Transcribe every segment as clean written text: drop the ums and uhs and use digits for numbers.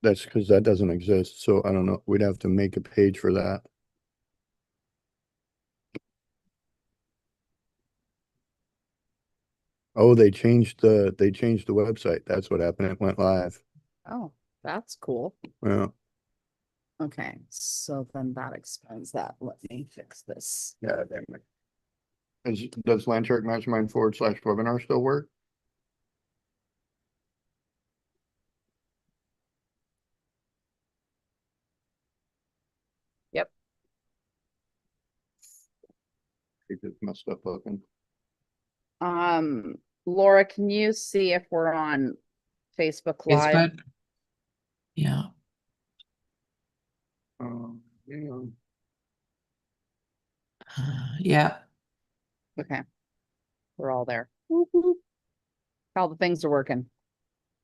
That's because that doesn't exist, so I don't know, we'd have to make a page for that. Oh, they changed the website. That's what happened. It went live. Oh, that's cool. Yeah, Okay, so then that explains that. Let me fix this. yeah, damn it. Does Landshark Mastermind / webinar still work? Yep. It just messed up looking. Laura, can you see if we're on Facebook Live? Facebook. Yeah. Yeah. Yeah. Okay, we're all there. All the things are working.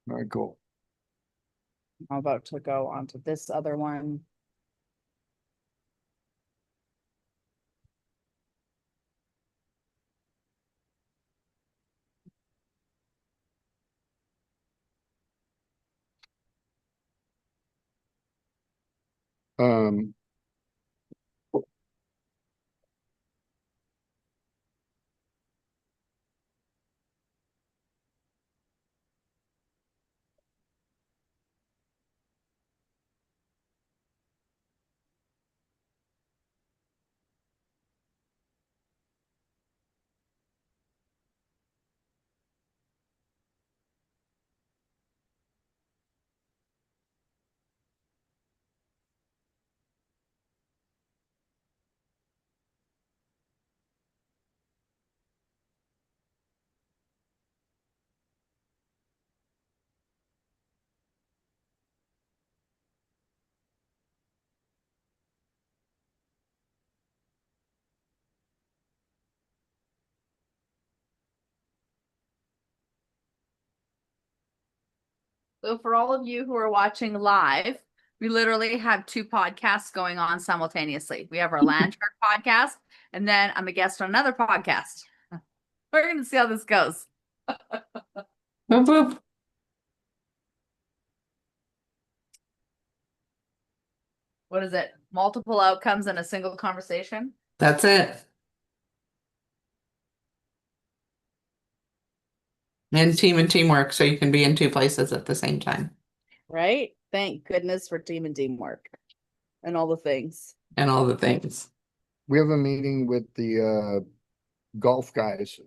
All right, cool. I'm about to go onto this other one. Um, So for all of you who are watching live, we literally have two podcasts going on simultaneously. We have our Land Shark podcast, and then I'm a guest on another podcast. We're going to see how this goes. Boop, boop. What is it? Multiple outcomes in a single conversation? That's it. And teamwork, so you can be in two places at the same time. Right? Thank goodness for team and teamwork and all the things. And all the things. we have a meeting with the golf guys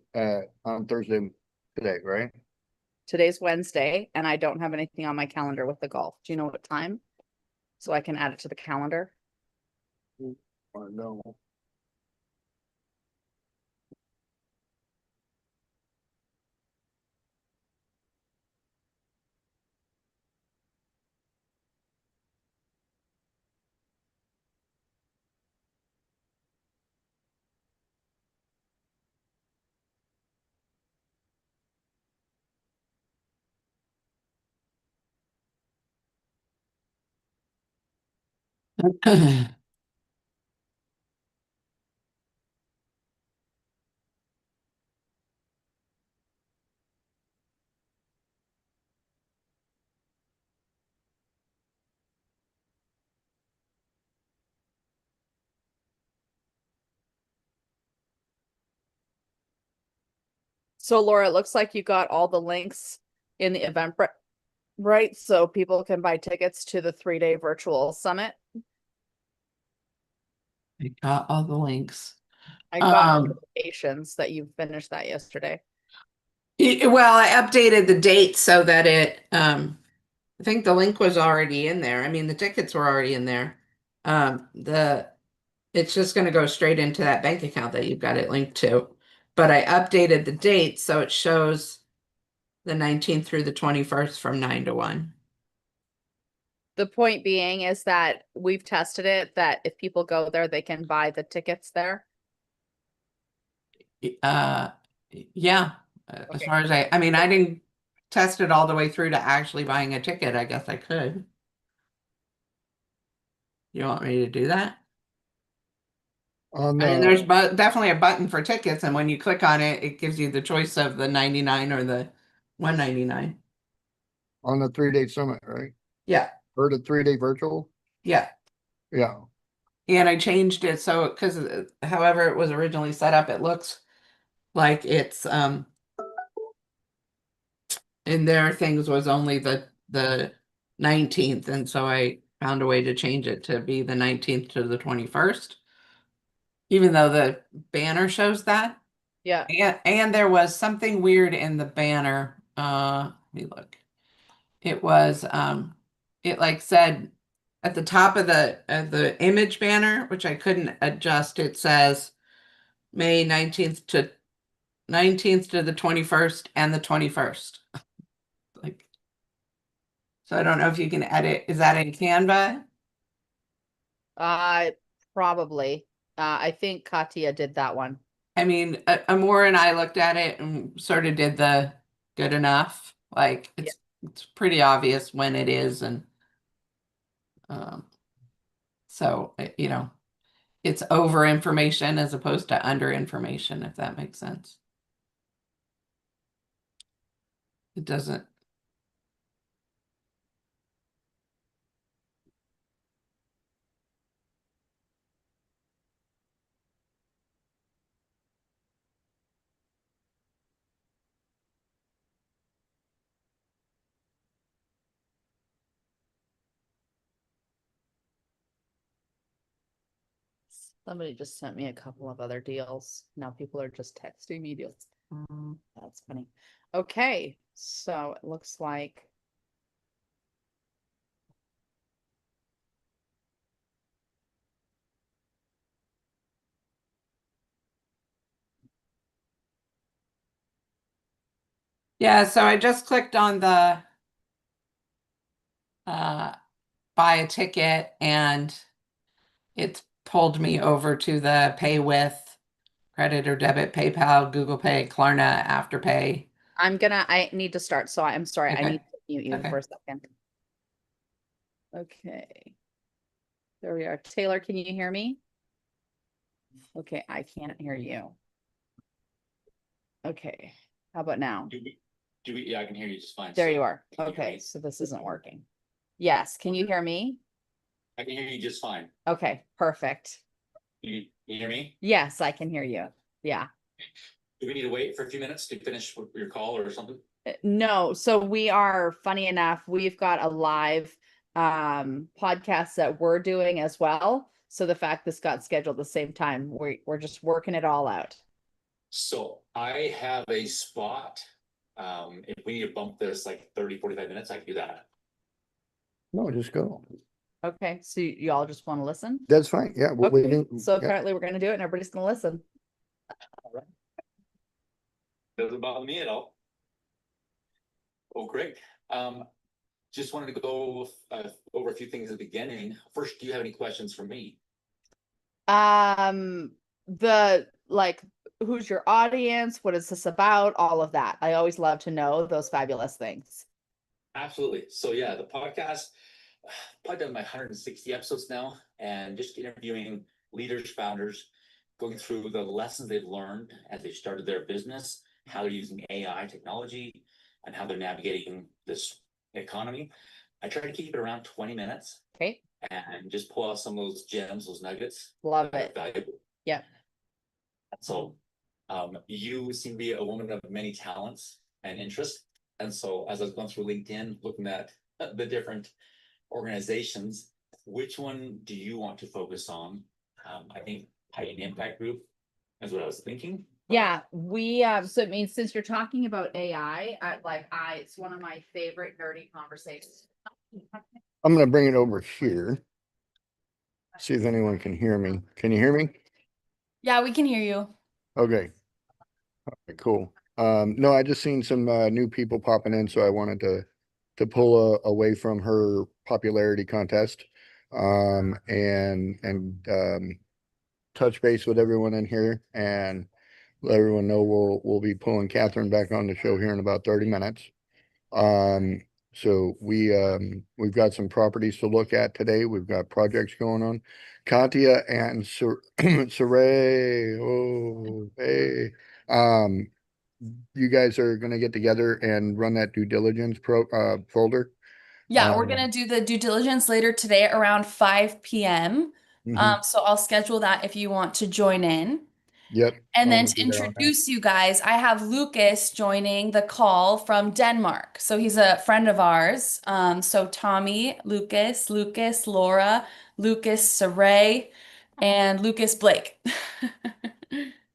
on Thursday today, right? Today's Wednesday, and I don't have anything on my calendar with the golf. Do you know what time? So I can add it to the calendar. Or no? So Laura, it looks like you got all the links in the Eventbrite, right? So people can buy tickets to the 3-day virtual summit. I got all the links. I got notifications that you finished that yesterday. Well, I updated the date so that I think the link was already in there. I mean, the tickets were already in there. It's just going to go straight into that bank account that you've got it linked to. But I updated the date so it shows the 19th through the 21st from 9 to 1. The point being is that we've tested it, that if people go there, they can buy the tickets there. Yeah, as far as I mean, I didn't test it all the way through to actually buying a ticket. I guess I could. You want me to do that? On I mean, there's definitely a button for tickets, and when you click on it, it gives you the choice of the 99 or the 199. on the 3-day summit, right? Yeah. For the 3-day virtual? Yeah. Yeah. And I changed it so because however it was originally set up, it looks like it's in their things was only the 19th, and so I found a way to change it to be the 19th to the 21st, even though the banner shows that. Yeah. And there was something weird in the banner. Let me look. It was it like said at the top of the image banner, which I couldn't adjust, it says May 19th to the 21st and the 21st. Like, so I don't know if you can edit. Is that in Canva? Probably. I think Katya did that one. I mean, Amor and I looked at it and sort of did the good enough. Like it's pretty obvious when it is, and so you know, it's over information as opposed to under information, if that makes sense. It doesn't. Somebody just sent me a couple of other deals. Now people are just texting me deals. That's funny. Okay, so it looks like Yeah, so I just clicked on the buy a ticket, and it's pulled me over to the pay with credit or debit, PayPal, Google Pay, Klarna, Afterpay. I need to start, so I'm sorry, I Okay. need to mute you Okay. for a second. Okay. There we are. Taylor, can you hear me? Okay, I can't hear you. Okay, how about now? Yeah, I can hear you just fine. There So, you are. can you hear Okay, me? so this isn't working. Yes, can you hear me? I can hear you just fine. Okay, perfect. You hear me? Yes, I can hear you. Yeah. Do we need to wait for a few minutes to finish your call or something? No, so we are, funny enough, we've got a live podcast that we're doing as well. So the fact this got scheduled at the same time, we're just working it all out. So I have a spot. If we need to bump this like 30, 45 minutes, I can do that. No, just go. Okay, so you all just want to listen? That's fine. Yeah, we're Okay, waiting. so Yeah. apparently we're gonna do it and everybody's gonna listen. Doesn't bother me at all. Oh, great. Just wanted to go over a few things at the beginning. First, do you have any questions for me? The like, who's your audience? What is this about? All of that. I always love to know those fabulous things. Absolutely. So yeah, the podcast, probably done my 160 episodes now, and just interviewing leaders, founders, going through the lessons they've learned as they started their business, how they're using AI technology, and how they're navigating this economy. I try to keep it around 20 minutes Okay, and just pull out some of those gems, those nuggets love that are it. valuable. Yeah. So you seem to be a woman of many talents and interests. And so as I was going through LinkedIn, looking at the different organizations, which one do you want to focus on? I think Titan Impact Group is what I was thinking. Yeah, we so it means since you're talking about AI, it's one of my favorite nerdy conversations. I'm gonna bring it over here. See if anyone can hear me. Can you hear me? Yeah, we can hear you. Okay. Okay, cool. No, I just seen some new people popping in, so I wanted to pull away from her popularity contest. And touch base with everyone in here and let everyone know we'll be pulling Catherine back on the show here in about 30 minutes. So we've got some properties to look at today. We've got projects going on. Katya and Saray, oh hey. You guys are gonna get together and run that due diligence folder. Yeah, we're Um, gonna do the due diligence later today at around 5 p.m. mhm. So I'll schedule that if you want to join in. Yep. And I then wanna to be there on that. introduce you guys, I have Lucas joining the call from Denmark. So he's a friend of ours. So Tommy, Lucas, Laura, Lucas Saray, and Lucas Blake.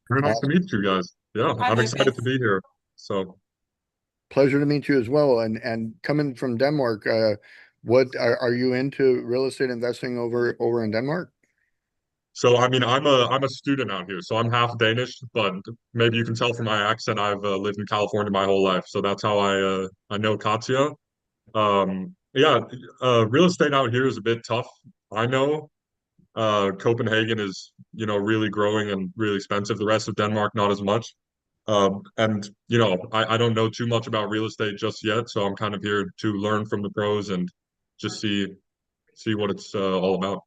Very nice to Awesome. meet you guys. Yeah, Hi, I'm excited to Lucas. be here. So, Pleasure to meet you as well. And coming from Denmark, what are you into real estate investing over in Denmark? so I mean, I'm a student out here, so I'm half Danish, but maybe you can tell from my accent, I've lived in California my whole life, so that's how I know Katya. Yeah, real estate out here is a bit tough. I know Copenhagen is, really growing and really expensive. The rest of Denmark, not as much. And I don't know too much about real estate just yet, so I'm kind of here to learn from the pros and just see what it's all about.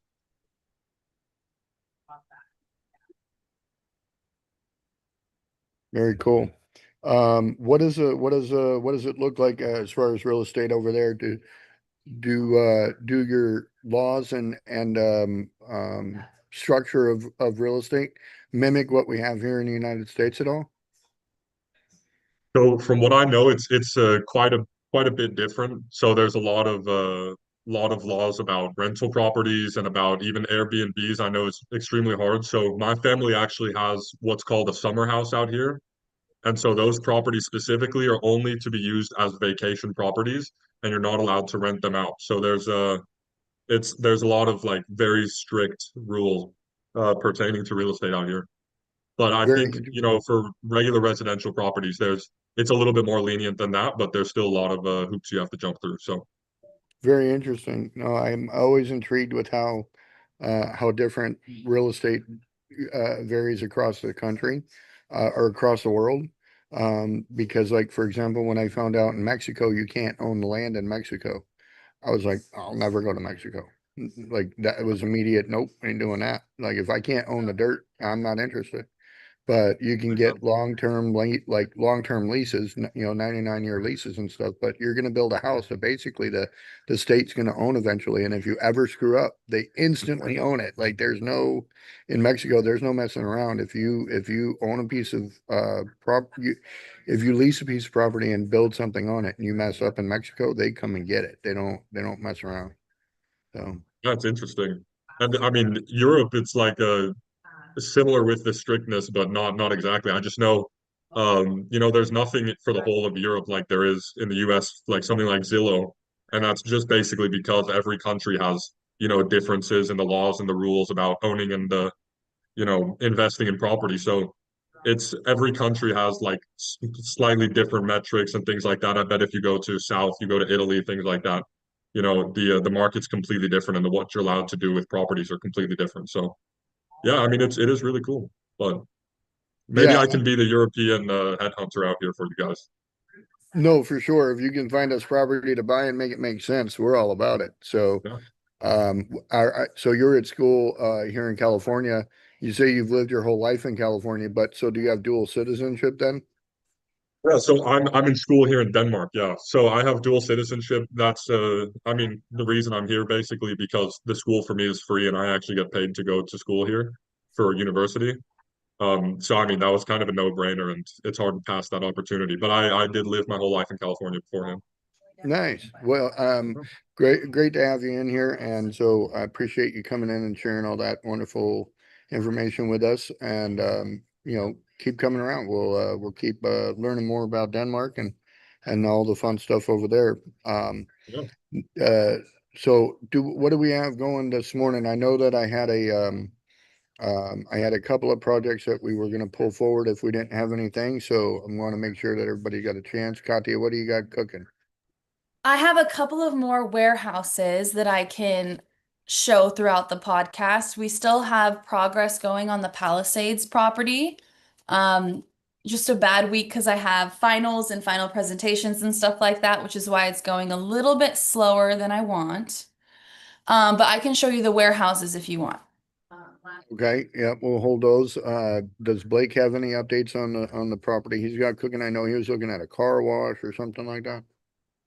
Very cool. What does it look like as far as real estate over there? Do your laws and structure of real estate mimic what we have here in the United States at all? So from what I know, it's quite a bit different. So there's a lot of laws about rental properties and about even Airbnbs. I know it's extremely hard. So my family actually has what's called a summer house out here. And so those properties specifically are only to be used as vacation properties, and you're not allowed to rent them out. So there's a lot of like very strict rules pertaining to real estate out here. But I Very think, interesting. for regular residential properties, it's a little bit more lenient than that, but there's still a lot of hoops you have to jump through. So Very interesting. No, I'm always intrigued with how different real estate varies across the country or across the world. Because like for example, when I found out in Mexico you can't own the land in Mexico, I was like, I'll never go to Mexico. Like that was immediate, nope, ain't doing that. Like if I can't own the dirt, I'm not interested. But you can get long-term leases, 99-year leases and stuff, but you're gonna build a house that basically the state's gonna own eventually. And if you ever screw up, they instantly own it. Like in Mexico, there's no messing around. If you own a piece of if you lease a piece of property and build something on it and you mess up in Mexico, they come and get it. They don't mess around. So that's interesting. And I mean, Europe, it's like similar with the strictness, but not exactly. I just know, there's nothing for the whole of Europe like there is in the US, like something like Zillow. And that's just basically because every country has, differences in the laws and the rules about owning and investing in property. So it's every country has like slightly different metrics and things like that. I bet if you go to South, you go to Italy, things like that, the market's completely different, and what you're allowed to do with properties are completely different. So yeah, I mean it is really cool. But maybe yeah, I can be the European headhunter out here for you guys. no, for sure. If you can find us property to buy and make it make sense, we're all about it. So, Yeah. so you're at school here in California. You say you've lived your whole life in California, but so do you have dual citizenship then? Yeah, so I'm in school here in Denmark. Yeah, so I have dual citizenship. That's I mean, the reason I'm here basically because the school for me is free, and I actually get paid to go to school here for university. So I mean, that was kind of a no-brainer, and it's hard to pass that opportunity. But I did live my whole life in California beforehand. Nice. Well, great to have you in here. And so I appreciate you coming in and sharing all that wonderful information with us. And keep coming around. We'll keep learning more about Denmark and all the fun stuff over there. Yeah. Uh, so what do we have going this morning? I know that I had a couple of projects that we were going to pull forward if we didn't have anything. So I'm going to make sure that everybody got a chance. Katya, what do you got cooking? I have a couple of more warehouses that I can show throughout the podcast. We still have progress going on the Palisades property. Um, just a bad week because I have finals and final presentations and stuff like that, which is why it's going a little bit slower than I want. But I can show you the warehouses if you want. Okay, yeah, we'll hold those. Does Blake have any updates on the property he's got cooking? I know he was looking at a car wash or something like that.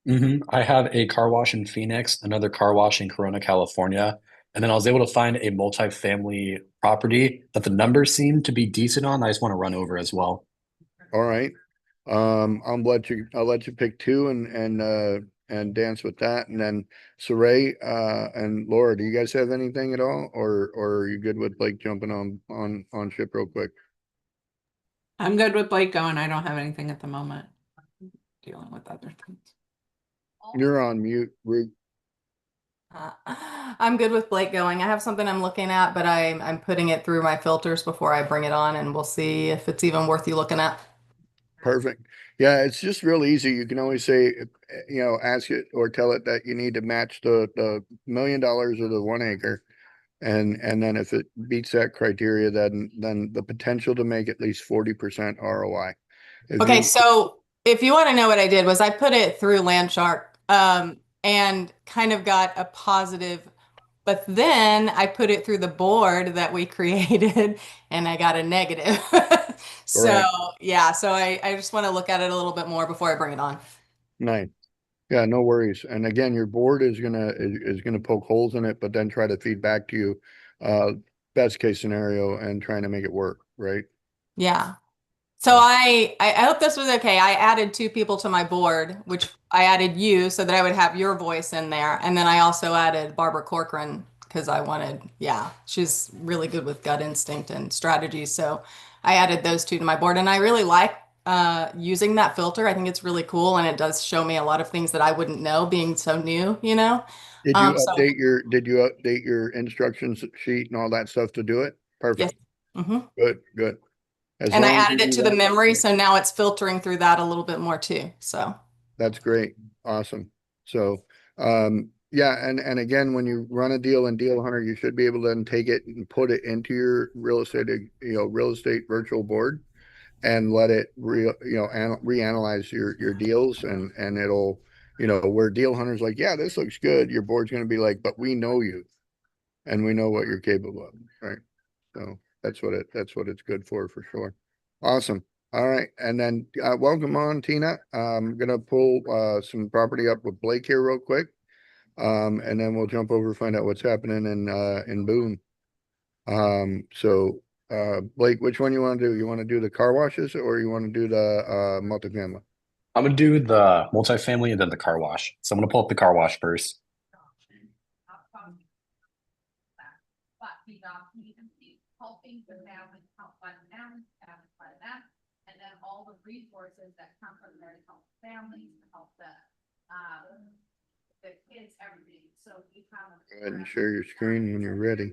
I have a car wash in Phoenix, another car wash in Corona, California, and then I was able to find a multifamily property that the numbers seem to be decent on. I just want to run over as well. All right. I'll let you pick two and dance with that. And then Saray, and Laura, do you guys have anything at all? Or are you good with Blake jumping on ship real quick? I'm good with Blake going. I don't have anything at the moment. Dealing with other things. You're on mute, Ruth. I'm good with Blake going. I have something I'm looking at, but I'm putting it through my filters before I bring it on, and we'll see if it's even worth you looking at. Perfect. Yeah, it's just real easy. You can always say, ask it or tell it that you need to match the $1 million or the 1 acre. And then if it beats that criteria, then the potential to make at least 40% ROI. If Okay, you- so if you want to know what I did was I put it through Landshark, and kind of got a positive, but then I put it through the board that we created and I got a negative. So Correct. yeah, so I just want to look at it a little bit more before I bring it on. Nice. Yeah, no worries. And again, your board is gonna poke holes in it, but then try to feed back to you, best case scenario and trying to make it work, right? Yeah. So I hope this was okay. I added 2 people to my board, which I added you so that I would have your voice in there. And then I also added Barbara Corcoran because I wanted, yeah, she's really good with gut instinct and strategy. So I added those 2 to my board, and I really like using that filter. I think it's really cool, and it does show me a lot of things that I wouldn't know being so new, you know? Did you So did you update your instructions sheet and all that stuff to do it? yes. Perfect. hmm Good. As And I long as added you it do to the that, memory, so now it's filtering through that a little bit more too. So that's great. Awesome. So, yeah, and again, when you run a deal in Deal Hunter, you should be able to then take it and put it into your real estate virtual board and let it reanalyze your deals, and it'll, where Deal Hunter's like, yeah, this looks good. Your board's going to be like, but we know you and we know what you're capable of, right? So that's what it's good for sure. Awesome. All right. And then welcome on, Tina. I'm gonna pull some property up with Blake here real quick. And then we'll jump over, find out what's happening in Boone. So Blake, which one you want to do? You want to do the car washes or you want to do the multifamily? I'm gonna do the multifamily and then the car wash. So I'm gonna pull up the car wash first. Helping the family help by the family, by them, and then all the resources that come from there to help families, to help the kids, everything. So we have. Go ahead and share your screen when you're ready.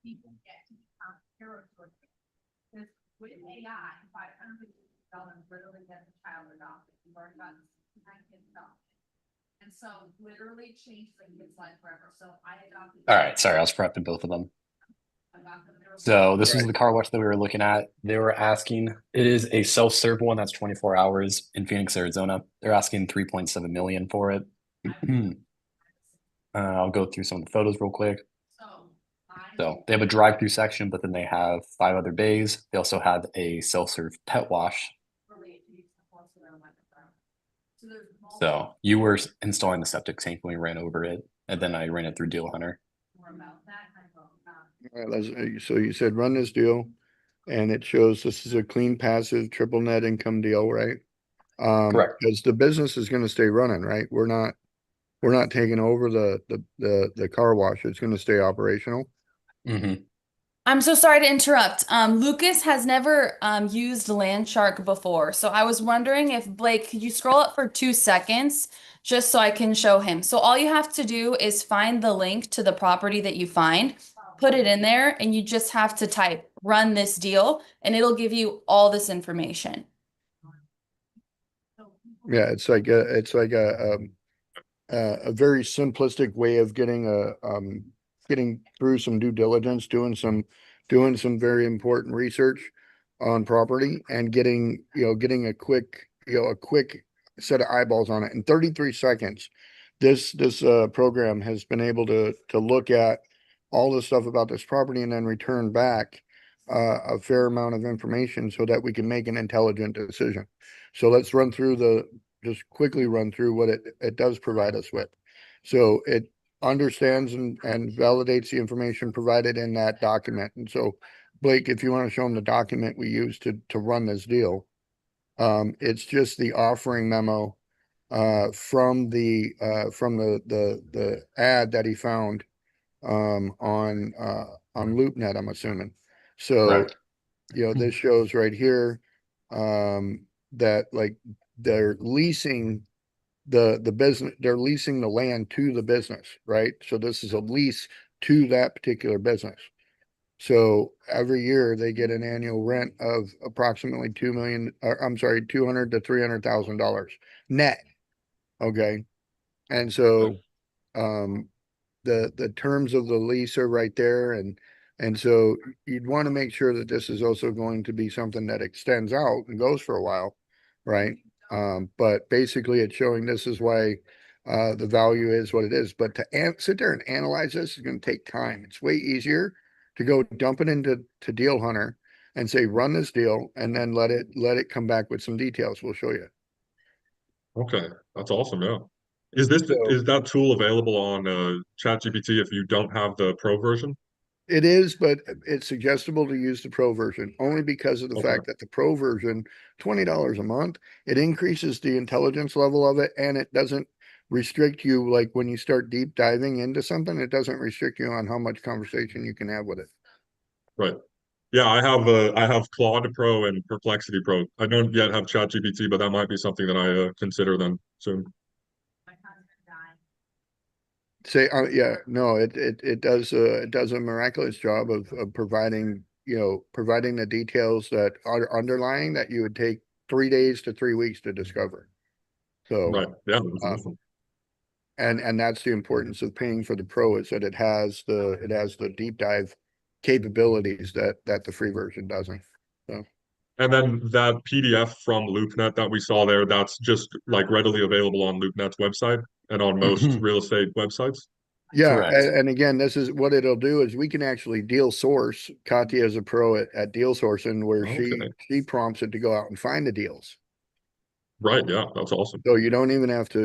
People get to become heroes. Because with AI, $550 literally get a child adopted. We've already got 9 kids adopted. And so literally changed the kid's life forever. So I adopted. All right, sorry, I was prepping both of them. So this was the car wash that we were looking at. They were asking, it is a self-serve one that's 24 hours in Phoenix, Arizona. They're asking 3.7 million for it. I'll go through some of the photos real quick. So they have a drive-through section, but then they have 5 other bays. They also have a self-serve pet wash. So you were installing the septic tank when we ran over it, and then I ran it through Deal Hunter. All right, so you said run this deal and it shows this is a clean passive triple net income deal, right? Correct. Because the business is going to stay running, right? We're not taking over the car wash. It's going to stay operational. Mm-hmm. I'm so sorry to interrupt. Lucas has never used Landshark before, so I was wondering if Blake, could you scroll up for 2 seconds just so I can show him? So all you have to do is find the link to the property that you find, put it in there, and you just have to type run this deal, and it'll give you all this information. Yeah, it's like a very simplistic way of getting through some due diligence, doing some very important research on property and getting a quick set of eyeballs on it in 33 seconds. This program has been able to look at all the stuff about this property and then return back a fair amount of information so that we can make an intelligent decision. So let's just quickly run through what it does provide us with. So it understands and validates the information provided in that document. And so Blake, if you want to show them the document we used to run this deal, it's just the offering memo from the ad that he found on LoopNet, I'm assuming. So Right. this shows right here that like they're leasing the business, they're leasing the land to the business, right? So this is a lease to that particular business. So every year they get an annual rent of approximately 200 to $300,000 net. Okay. And so the terms of the lease are right there, and so you'd want to make sure that this is also going to be something that extends out and goes for a while, right? But basically it's showing this is why the value is what it is. But to sit there and analyze this is going to take time. It's way easier to go dump it into Deal Hunter and say run this deal and then let it come back with some details. We'll show you. Okay, that's awesome. Yeah. So- Is that tool available on ChatGPT if you don't have the pro version? It is, but it's suggestible to use the pro version only because of the Okay. fact that the pro version, $20 a month, it increases the intelligence level of it and it doesn't restrict you. Like when you start deep diving into something, it doesn't restrict you on how much conversation you can have with it. Right. Yeah, I have Claude Pro and Perplexity Pro. I don't yet have ChatGPT, but that might be something that I consider then soon. Say, yeah, no, it does a miraculous job of providing, providing the details that are underlying that you would take 3 days to 3 weeks to discover. So, Right. Yeah, that's um, awesome. and that's the importance of paying for the pro, is that it has the deep dive capabilities that the free version doesn't. So And then that PDF from LoopNet that we saw there, that's just like readily available on LoopNet's website and on most real estate websites. yeah, Correct. and again, this is what it'll do is we can actually deal source. Katya is a pro at deal sourcing, where Okay. she prompts it to go out and find the deals. Right. Yeah, that's awesome. So you don't even have to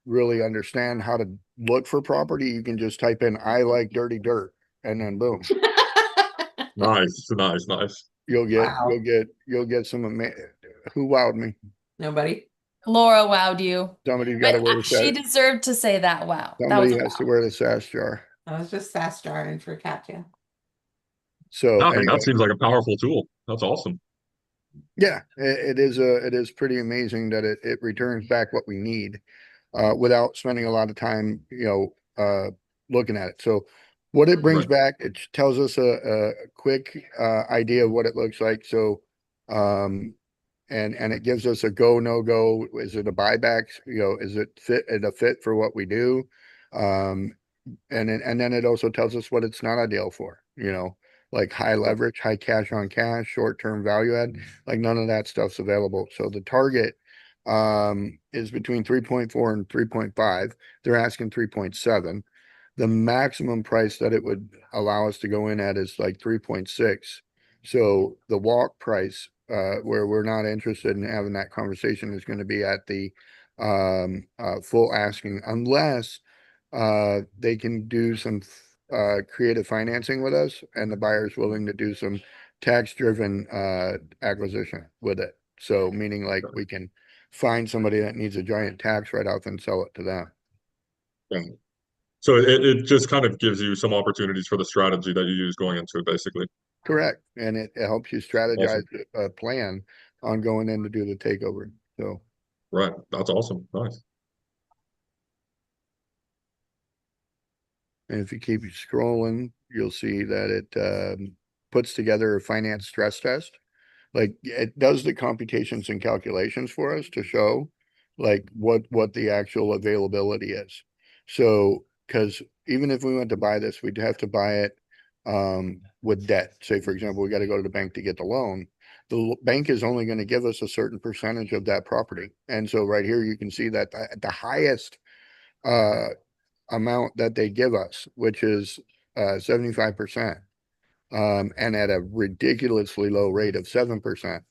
really understand how to look for property. You can just type in "I like dirty dirt" and then boom, Nice, nice, nice. Wow. you'll get who wowed me. Nobody. Laura wowed you. Somebody's got to But wear the she sash. deserved to say that wow. That was Somebody a has to wow. wear the sash jar. I was just sass jarring for Katya. So I think anyway, that seems like a powerful tool. That's awesome. yeah, it is pretty amazing that it returns back what we need without spending a lot of time, looking at it. So what it brings Right. back, it tells us a quick idea of what it looks like. So and it gives us a go, no go. Is it a buyback? Is it a fit for what we do? And then it also tells us what it's not ideal for, like high leverage, high cash on cash, short-term value add, like none of that stuff's available. So the target is between 3.4 and 3.5. They're asking 3.7. The maximum price that it would allow us to go in at is like 3.6. So the walk price, where we're not interested in having that conversation, is going to be at the full asking, unless they can do some creative financing with us and the buyer's willing to do some tax-driven acquisition with it. So meaning like we can find somebody that needs a giant tax write-off and sell it to them. Yeah. So it just kind of gives you some opportunities for the strategy that you use going into it, basically. Correct. And it helps you strategize Awesome. a plan on going in to do the takeover. So Right. That's awesome. Nice. and if you keep scrolling, you'll see that it puts together a finance stress test. Like it does the computations and calculations for us to show like what the actual availability is. So because even if we went to buy this, we'd have to buy it with debt. Say, for example, we got to go to the bank to get the loan. The bank is only going to give us a certain percentage of that property. And so right here, you can see that the highest amount that they give us, which is 75%, and at a ridiculously low rate of 7%.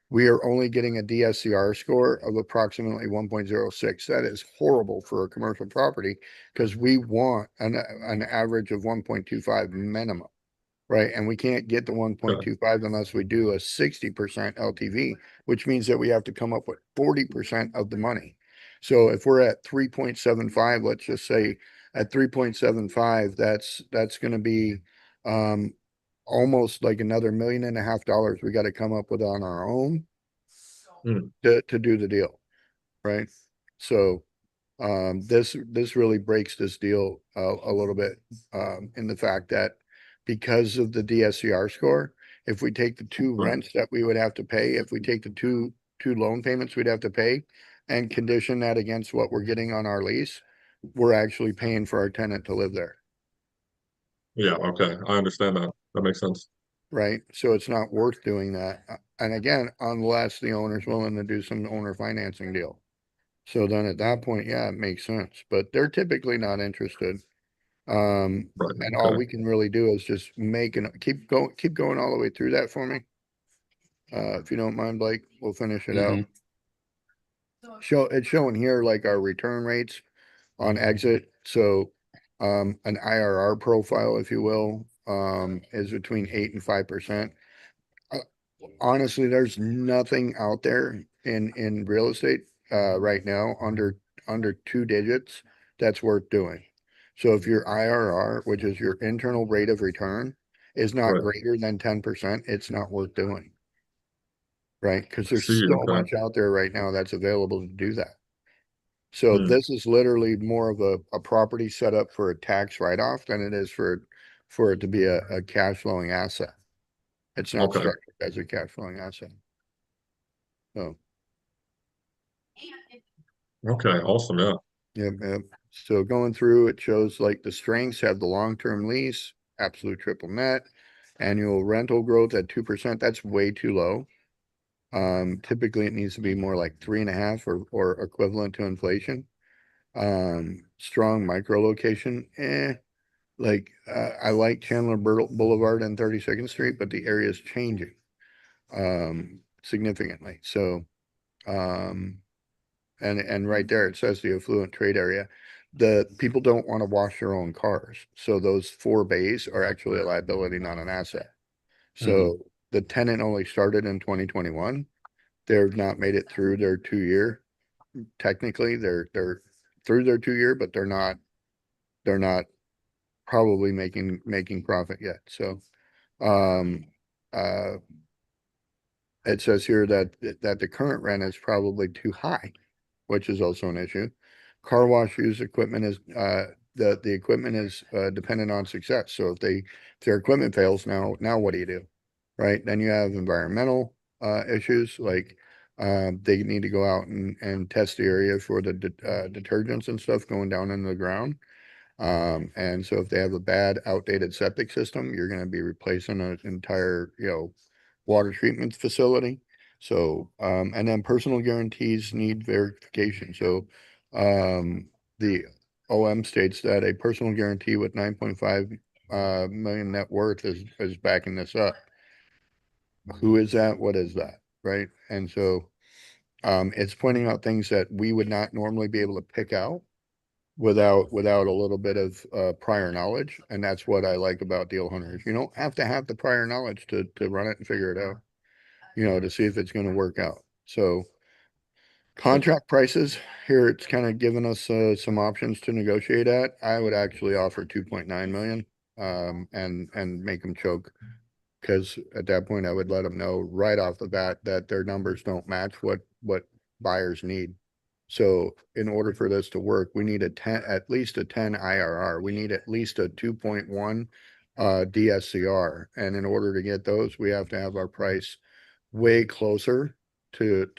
we are only getting a DSCR score of approximately 1.06. That is horrible for a commercial property because we want an average of 1.25 minimum, right? And we can't get the 1.25 unless we do a 60% LTV, which means that we have to come up with 40% of the money. So if we're at 3.75, let's just say at 3.75, that's going to be almost like another $1.5 million we got to come up with on our own Hmm. to do the deal, right? So this really breaks this deal a little bit in the fact that because of the DSCR score, if we take the two Right. rents that we would have to pay, if we take the two loan payments we'd have to pay and condition that against what we're getting on our lease, we're actually paying for our tenant to live there, Yeah, okay. I understand that. That makes sense. right? So it's not worth doing that. And again, unless the owner's willing to do some owner financing deal. So then at that point, yeah, it makes sense, but they're typically not interested. Right. And all Okay. we can really do is just keep going all the way through that for me. If you don't mind, Blake, we'll finish it out. It's showing here like our return rates on exit. So, an IRR profile, if you will, is between 8 and 5%. Honestly, there's nothing out there in real estate, right now under 2 digits that's worth doing. So if your IRR, which is your internal rate of return, is not Right. greater than 10%, it's not worth doing. Right? Because there's See, so okay. much out there right now that's available to do that. So Hmm. this is literally more of a property set up for a tax write-off than it is for it to be a cash flowing asset. It's not Okay. structured as a cash flowing asset. So, Okay, awesome. Yeah. yep. So going through, it shows like the strengths have the long-term lease, absolute triple net, annual rental growth at 2%. That's way too low. Typically it needs to be more like 3.5 or equivalent to inflation. Strong micro location, I like Chandler Boulevard and 32nd Street, but the area is changing significantly. So, and right there, it says the affluent trade area. The people don't want to wash their own cars. So those 4 bays are actually a liability, not an asset. So the tenant only started in 2021. They've not made it through their 2 year. Technically, they're through their 2 year, but they're not probably making profit yet. So, um, uh, it says here that the current rent is probably too high, which is also an issue. Car wash use equipment is the equipment is dependent on success. So if their equipment fails, now what do you do? Right? Then you have environmental issues like they need to go out and test the area for the detergents and stuff going down into the ground. And so if they have a bad outdated septic system, you're going to be replacing an entire, water treatment facility. So, and then personal guarantees need verification. So, the OM states that a personal guarantee with 9.5 million net worth is backing this up. Who is that? What is that? Right? And so, it's pointing out things that we would not normally be able to pick out without a little bit of prior knowledge. And that's what I like about Deal Hunters. You don't have to have the prior knowledge to run it and figure it out, to see if it's going to work out. So contract prices here, it's kind of given us some options to negotiate at. I would actually offer 2.9 million and make them choke. Because at that point, I would let them know right off the bat that their numbers don't match what buyers need. So in order for this to work, we need at least a 10 IRR. We need at least a 2.1 DSCR. And in order to get those, we have to have our price way closer to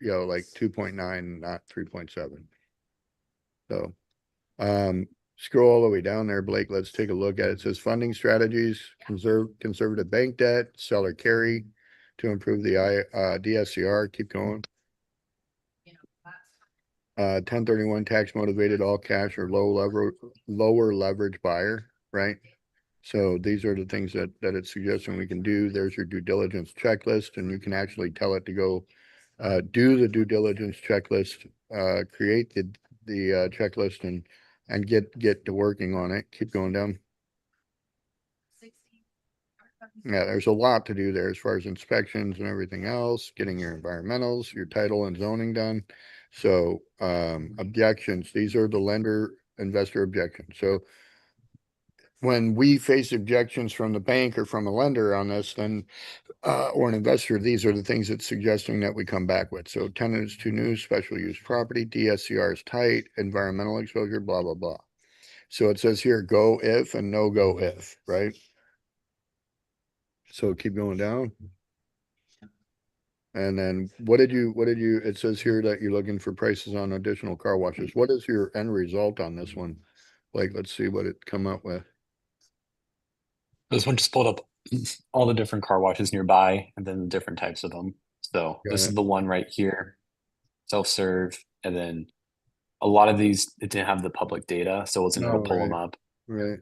like 2.9, not 3.7. So scroll all the way down there, Blake. Let's take a look at it. It says funding strategies, conservative bank debt, seller carry to improve the DSCR. Keep going. 1031 tax motivated all cash or lower leverage buyer, right? So these are the things that it's suggesting we can do. There's your due diligence checklist, and you can actually tell it to go do the due diligence checklist, create the checklist and get to working on it. Keep going down. Yeah, there's a lot to do there as far as inspections and everything else, getting your environmentals, your title and zoning done. So objections, these are the lender investor objections. So when we face objections from the bank or from a lender on this, then or an investor, these are the things it's suggesting that we come back with. So tenant is too new, special use property, DSCR is tight, environmental exposure, blah, blah, blah. So it says here, go if and no go if, right? So keep going down. And then what did you, it says here that you're looking for prices on additional car washes. What is your end result on this one? Like, let's see what it come up with. This one just pulled up all the different car washes nearby and then the different types of them. So Got this it. is the one right here, self-serve, and then a lot of these, it didn't have the public data, so it wasn't able to Oh, pull them right. up. Right.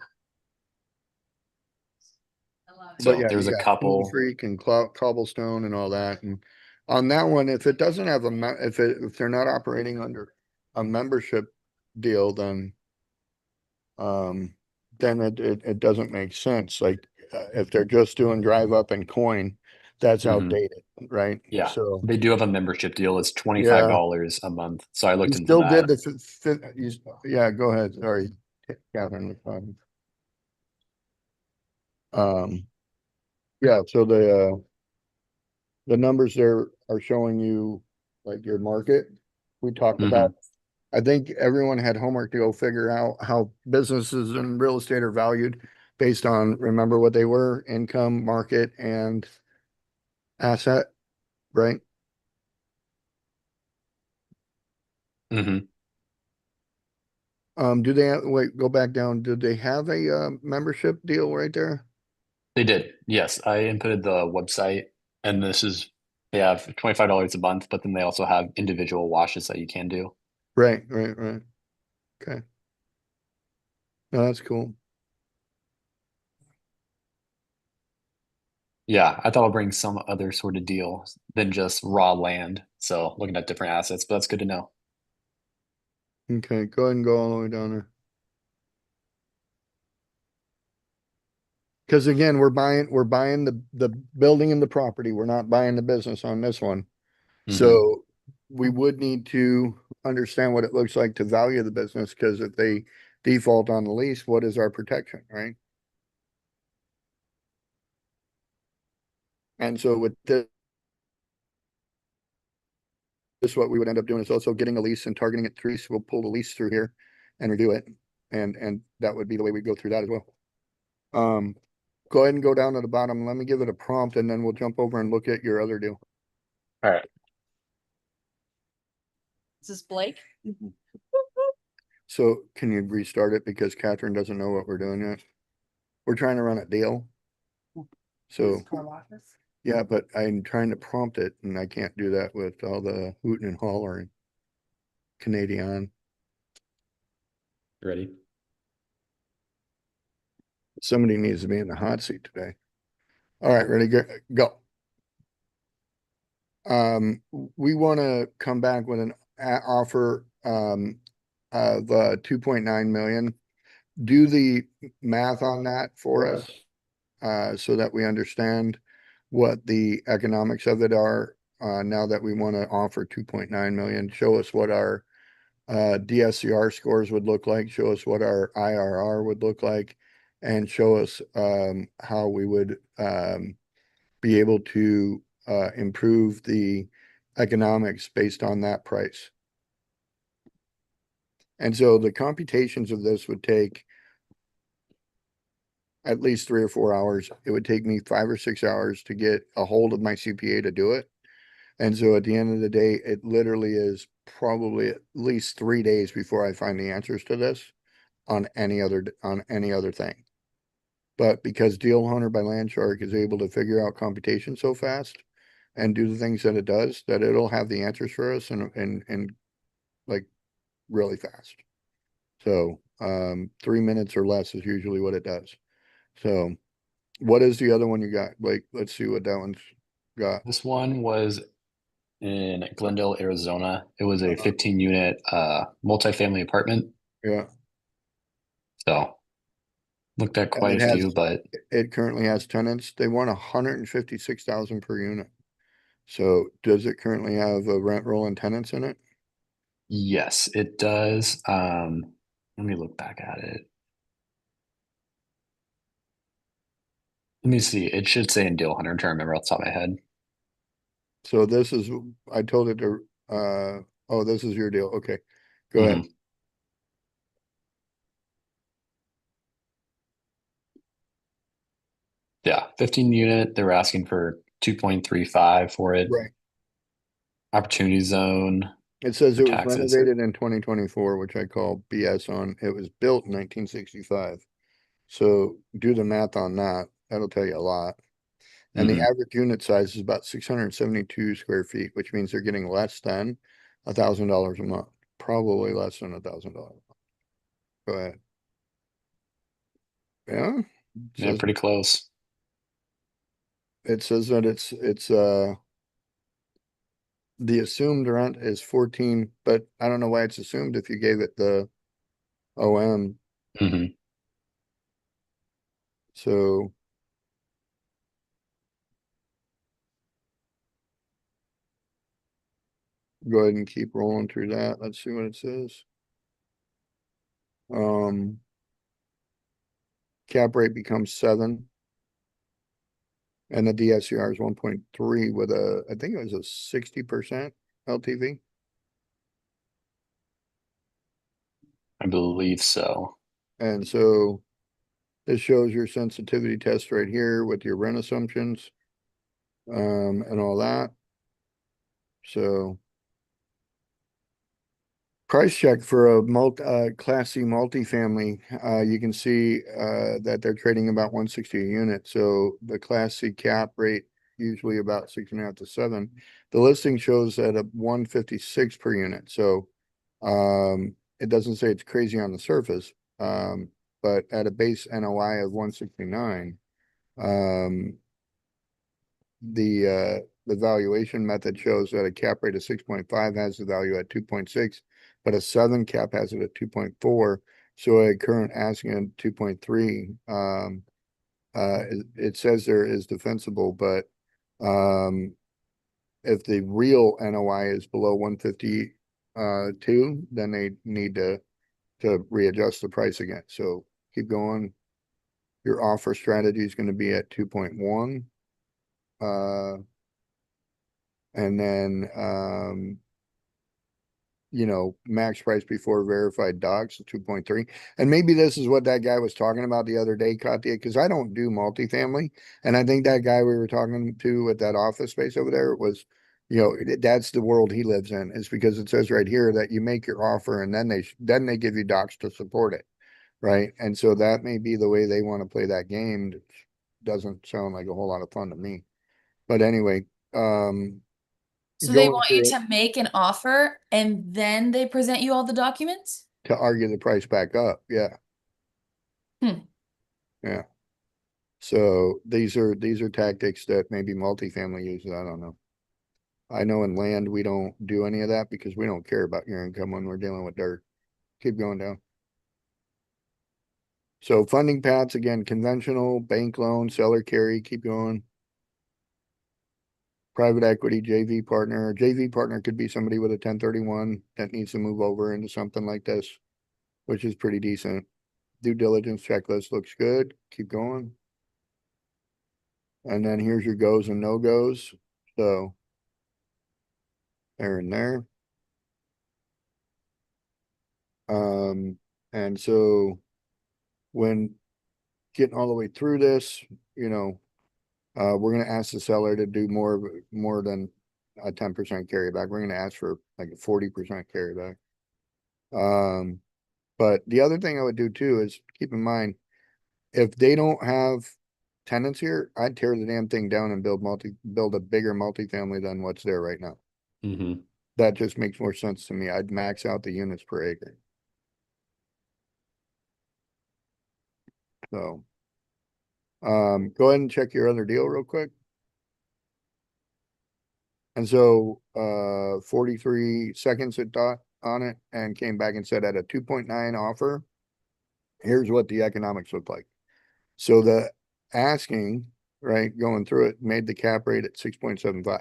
So But yeah, there's you a got couple. Tool Freak and Cobblestone and all that. And on that one, if it doesn't have if they're not operating under a membership deal, then it doesn't make sense. Like if they're just doing drive up and coin, that's Mhm. outdated, right? Yeah, So they do have a membership deal. It's yeah, $25 a month. So I you looked into still did that. yeah, go ahead. Sorry, Catherine. Yeah, so the numbers there are showing you like your market. We talked about, I think everyone had homework to go figure out how businesses and real estate are valued based on, remember what they were, income, market, and asset, right? Mhm. Do they have, wait, go back down. Did they have a membership deal right there? They did. Yes, I inputted the website, and they have $25 a month, but then they also have individual washes that you can do. Right. Okay. No, that's cool. Yeah, I thought I'll bring some other sort of deal than just raw land. So looking at different assets, but that's good to know. Okay, go ahead and go all the way down there. Because again, we're buying the building and the property. We're not buying the business on this one. Mhm. So we would need to understand what it looks like to value the business, because if they default on the lease, what is our protection, right? And so with this, what we would end up doing is also getting a lease and targeting it through. So we'll pull the lease through here and review it. And that would be the way we go through that as well. Go ahead and go down to the bottom. Let me give it a prompt and then we'll jump over and look at your other deal. All right. This is Blake. So can you restart it because Catherine doesn't know what we're doing yet? We're trying to run a deal. So, yeah, but I'm trying to prompt it and I can't do that with all the hooting and hollering. Canadian. Ready? Somebody needs to be in the hot seat today. All right, ready, go. We want to come back with an offer of 2.9 million. Do the math on that for us so that we understand what the economics of it are now that we want to offer 2.9 million. Show us what our DSCR scores would look like, show us what our IRR would look like, and show us how we would be able to improve the economics based on that price. And so the computations of this would take at least 3 or 4 hours. It would take me 5 or 6 hours to get a hold of my CPA to do it. And so at the end of the day, it literally is probably at least 3 days before I find the answers to this on any other thing. But because Deal Hunter by Landshark is able to figure out computation so fast and do the things that it does, that it'll have the answers for us and like really fast. So 3 minutes or less is usually what it does. So what is the other one you got? Like, let's see what that one's got. This one was in Glendale, Arizona. It was a 15 unit multifamily apartment. Yeah. So looked at And quite it a has, few, but it currently has tenants. They want 156,000 per unit. So does it currently have a rent roll and tenants in it? yes, it does. Let me look back at it. Let me see. It should say in Deal Hunter. I'm trying to remember off the top of my head. So this is, I told it to, oh, this is your deal. Okay. Go ahead. Mhm. Yeah, 15 unit. They were asking for 2.35 for it. Right. Opportunity zone It says for it was taxes. renovated in 2024, which I call BS on. It was built in 1965. So do the math on that. That'll tell you a lot. And the Mhm. average unit size is about 672 square feet, which means they're getting less than $1,000 a month, probably less than $1,000. Go ahead. Yeah. Yeah, Says, pretty close. it says that the assumed rent is 14, but I don't know why it's assumed if you gave it the OM. Mhm. So go ahead and keep rolling through that. Let's see what it says. Cap rate becomes 7. And the DSCR is 1.3 with I think it was a 60% LTV. I believe so. And so this shows your sensitivity test right here with your rent assumptions, and all that. So price check for a Class C multifamily, you can see, that they're trading about 160 a unit. So the Class C cap rate usually about 6.5 to 7. The listing shows at a 156 per unit. So, it doesn't say it's crazy on the surface, but at a base NOI of 169, the valuation method shows that a cap rate of 6.5 has the value at 2.6, but a 7 cap has it at 2.4. So a current asking at 2.3, it says there is defensible, but if the real NOI is below 150 two, then they need to readjust the price again. So keep going. Your offer strategy is going to be at 2.1. And then, max price before verified docs, 2.3. And maybe this is what that guy was talking about the other day, Katya, because I don't do multifamily. And I think that guy we were talking to at that office space over there was, that's the world he lives in, is because it says right here that you make your offer and then they give you docs to support it. Right. And so that may be the way they want to play that game. It doesn't sound like a whole lot of fun to me. But anyway, So they going want you through it to make an offer and then they present you all the documents? to argue the price back up. Yeah. Hmm. Yeah. So these are tactics that maybe multifamily uses. I don't know. I know in land we don't do any of that because we don't care about your income when we're dealing with dirt. Keep going down. So funding paths, again, conventional, bank loan, seller carry, keep going. Private equity, JV partner. JV partner could be somebody with a 1031 that needs to move over into something like this, which is pretty decent. Due diligence checklist looks good. Keep going. And then here's your goes and no goes. So there and there. And so when getting all the way through this, we're gonna ask the seller to do more than a 10% carryback. We're gonna ask for like a 40% carryback. But the other thing I would do too is keep in mind, if they don't have tenants here, I'd tear the damn thing down and build a bigger multifamily than what's there right now. Mhm. That just makes more sense to me. I'd max out the units per acre. So Go ahead and check your other deal real quick. And so 43 seconds it dot on it and came back and said at a 2.9 offer, here's what the economics look like. So the asking, right, going through it made the cap rate at 6.75.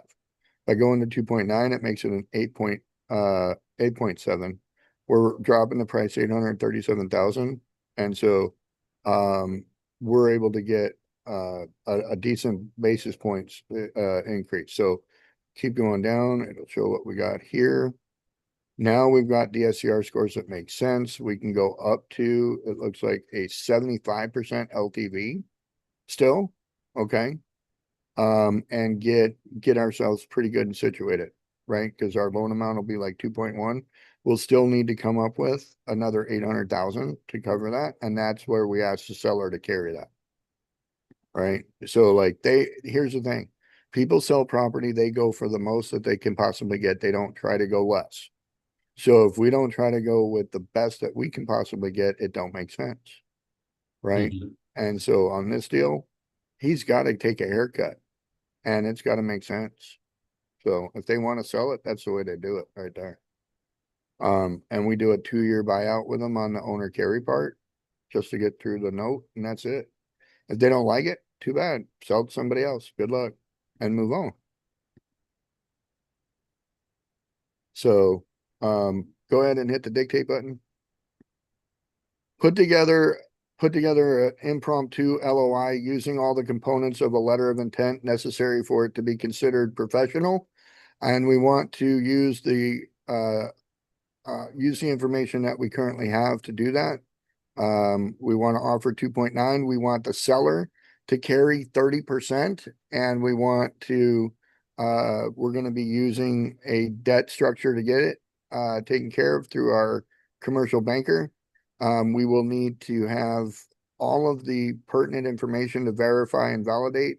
By going to 2.9, it makes it an 8.7. We're dropping the price 837,000. And so we're able to get a decent basis points increase. So keep going down, it'll show what we got here. Now we've got DSCR scores that make sense. We can go up to, it looks like a 75% LTV still, okay? And get ourselves pretty good and situated, right? Because our loan amount will be like 2.1. We'll still need to come up with another 800,000 to cover that, and that's where we ask the seller to carry that. Right? So like here's the thing. People sell property, they go for the most that they can possibly get. They don't try to go less. So if we don't try to go with the best that we can possibly get, it don't make sense. Right? Mhm. And so on this deal, he's got to take a haircut and it's got to make sense. So if they want to sell it, that's the way they do it right there. And we do a 2-year buyout with them on the owner carry part just to get through the note, and that's it. If they don't like it, too bad. Sell it to somebody else. Good luck and move on. So go ahead and hit the dictate button. Put together an impromptu LOI using all the components of a letter of intent necessary for it to be considered professional. And we want to use the information that we currently have to do that. We want to offer 2.9. We want the seller to carry 30%, and we want to we're going to be using a debt structure to get it taken care of through our commercial banker. We will need to have all of the pertinent information to verify and validate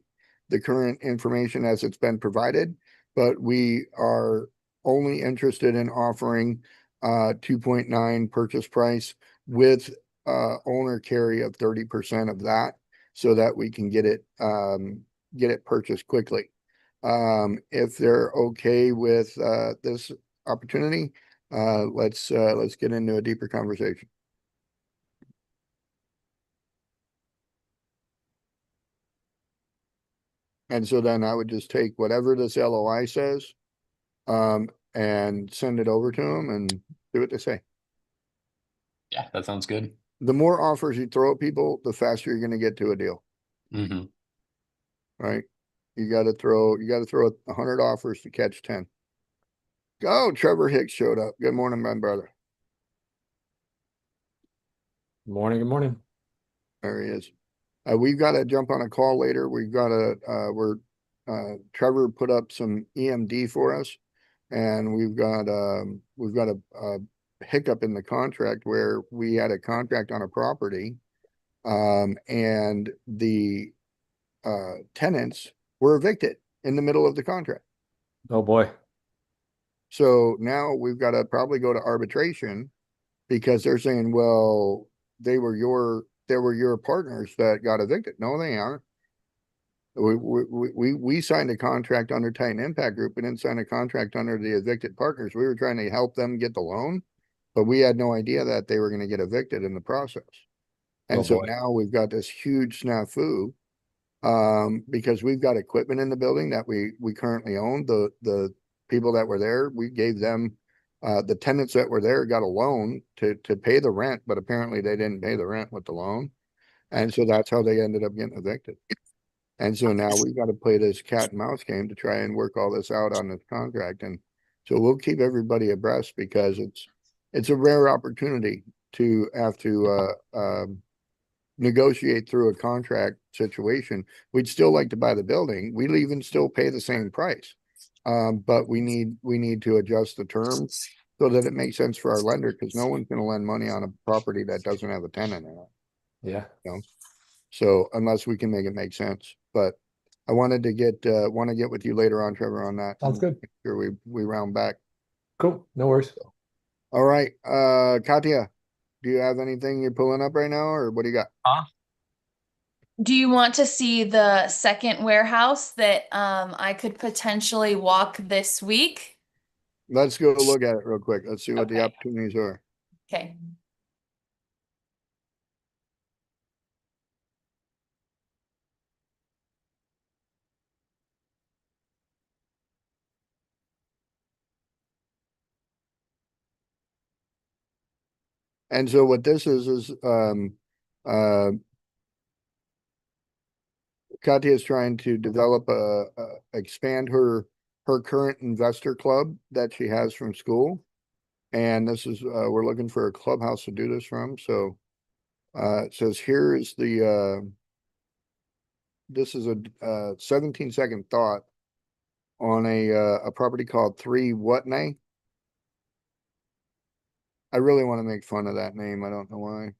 the current information as it's been provided, but we are only interested in offering 2.9 purchase price with owner carry of 30% of that so that we can get it purchased quickly. If they're okay with this opportunity, let's get into a deeper conversation. And so then I would just take whatever this LOI says and send it over to them and do what they say. Yeah, that sounds good. The more offers you throw at people, the faster you're going to get to a deal, Hmm. right? You got to throw 100 offers to catch 10. Oh, Trevor Hicks showed up. Good morning, my brother. Good morning. Good morning. There he is. We've got to jump on a call later. We've got to, Trevor put up some EMD for us, and we've got a hiccup in the contract where we had a contract on a property, and the tenants were evicted in the middle of the contract. Oh boy. So now we've got to probably go to arbitration because they're saying, well, they were your partners that got evicted. No, they aren't. We signed a contract under Titan Impact Group. We didn't sign a contract under the evicted partners. We were trying to help them get the loan, but we had no idea that they were going to get evicted in the process. And Oh, so boy. now we've got this huge snafu because we've got equipment in the building that we currently own. The people that were there, we gave them the tenants that were there got a loan to pay the rent, but apparently they didn't pay the rent with the loan. And so that's how they ended up getting evicted. And so now we've got to play this cat and mouse game to try and work all this out on this contract. And so we'll keep everybody abreast because it's a rare opportunity to have to negotiate through a contract situation. We'd still like to buy the building. We'd even still pay the same price. But we need to adjust the terms so that it makes sense for our lender, because no one's going to lend money on a property that doesn't have a tenant in it. Yeah. You know? So unless we can make it make sense, but I wanted to get with you later on, Trevor, on that. Sounds good. Make sure we round back. Cool. No worries. All right. Katya, do you have anything you're pulling up right now, or what do you got? Do you want to see the second warehouse that I could potentially walk this week? Let's go look at it real quick. Let's see what the Okay. opportunities are. Okay. And so what this is, Katya is trying to develop expand her current investor club that she has from school. And this is, we're looking for a clubhouse to do this from, so, it says here is this is a 17-second thought on a property called 3 Whatney. I really want to make fun of that name. I don't know why.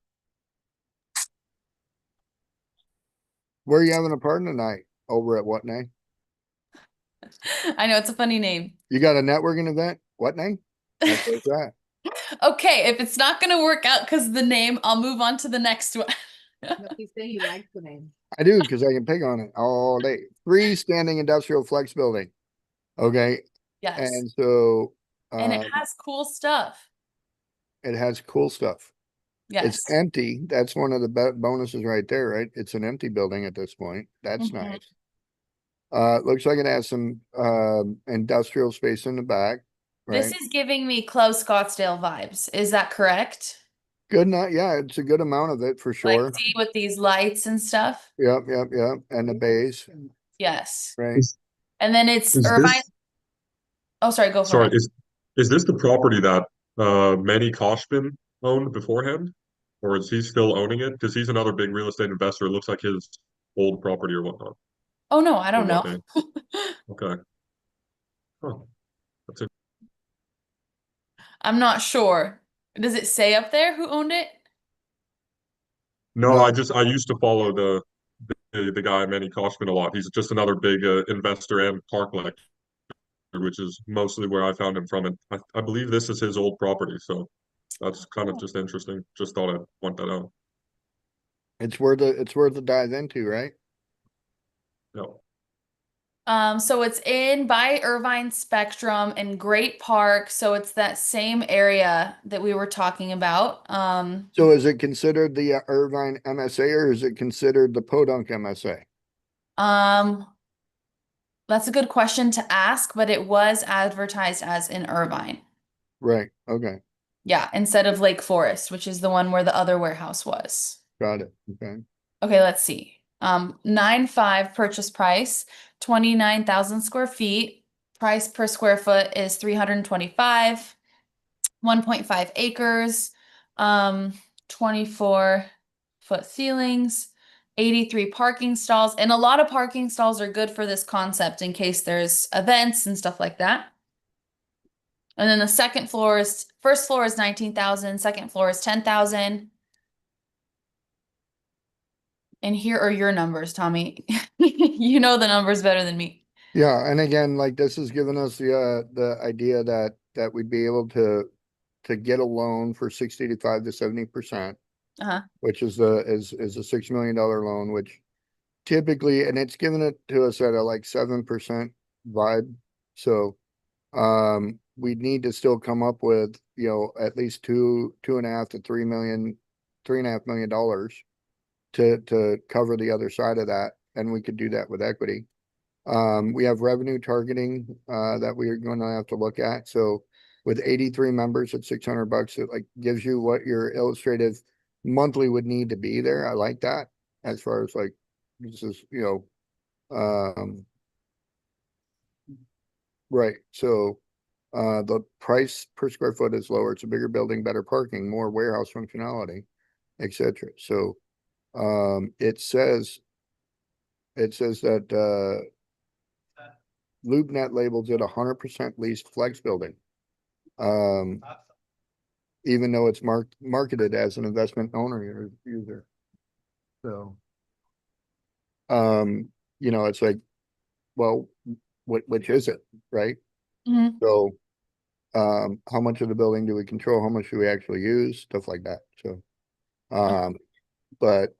Where are you having a party tonight? Over at Whatney? I know it's a funny name. You got a networking event? Whatney? That's what's that. Okay, if it's not gonna work out because of the name, I'll move on to the next one. He said he likes the name. I do, because I can pick on it all day. Freestanding industrial flex building. Okay, Yes, and so and it um, has cool stuff. it has cool stuff. Yes. It's empty. That's one of the bonuses right there, right? It's an empty building at this point. That's Mhm. nice. Looks like it has some industrial space in the back, This right? is giving me close Scottsdale vibes. Is that correct? Good enough. Yeah, it's a good amount of it for Like, sure. see with these lights and stuff? Yep. And the bays, Yes. right? And then it's Is Irvine. this, Oh, sorry, go for sorry, it. is this the property that Manny Koshbin owned beforehand? Or is he still owning it? Because he's another big real estate investor. It looks like his old property or whatnot. Oh no, I Or don't know. Whatney. Okay. Huh. That's it. I'm not sure. Does it say up there who owned it? No, No. I used to follow the guy Manny Koshbin a lot. He's just another big investor and park collector, which is mostly where I found him from. And I believe this is his old property, so that's kind of just interesting. Just thought I'd point that out. It's worth a dive into, right? No. So it's in by Irvine Spectrum in Great Park. So it's that same area that we were talking about. So is it considered the Irvine MSA or is it considered the Podunk MSA? Um, that's a good question to ask, but it was advertised as in Irvine. Right. Okay. Yeah, instead of Lake Forest, which is the one where the other warehouse was. Got it. Okay. Okay, let's see. 9.5 purchase price, 29,000 square feet. Price per square foot is 325, 1.5 acres, 24-foot ceilings, 83 parking stalls, and a lot of parking stalls are good for this concept in case there's events and stuff like that. And then the first floor is 19,000, second floor is 10,000. And here are your numbers, Tommy. You know the numbers better than me. Yeah, and again, like this has given us the idea that we'd be able to get a loan for 65 to 70%, Uh-huh. which is a $6 million loan, which typically, and it's given it to us at a like 7% vibe. So we'd need to still come up with, at least $2.5 to $3.5 million to cover the other side of that. And we could do that with equity. We have revenue targeting that we are going to have to look at. So with 83 members at $600, it like gives you what your illustrative monthly would need to be there. I like that as far as like this is, right. So the price per square foot is lower. It's a bigger building, better parking, more warehouse functionality, etc. So it says that LoopNet labels it 100% leased flex building. Even though it's marketed as an investment owner user. So, it's like, well, which is it, right? Mhm. So, how much of the building do we control? How much do we actually use? Stuff like that. So, but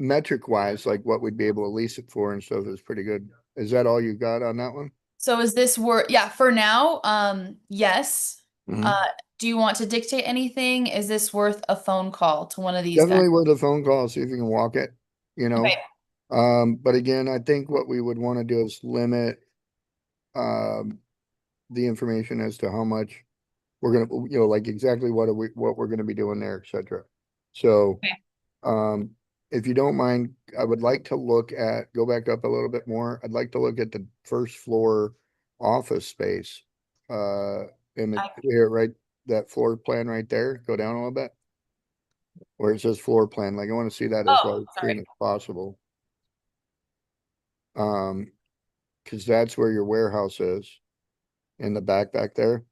metric wise, like what we'd be able to lease it for and stuff is pretty good. Is that all you got on that one? So is this worth, yeah, for now, yes. Mhm. Do you want to dictate anything? Is this worth a phone call to one of these guys? Definitely worth a phone call, see if you can walk it, you know? Okay. But again, I think what we would want to do is limit the information as to how much we're gonna, you know, like exactly what we're gonna be doing there, et cetera. So, Okay. if you don't mind, I would like to look at, go back up a little bit more. I'd like to look at the first floor office space. In I- here, right, that floor plan right there, go down a little bit. Where it says floor plan, like I want to see that as Oh, large sorry. screen as possible. Because that's where your warehouse is in the back there.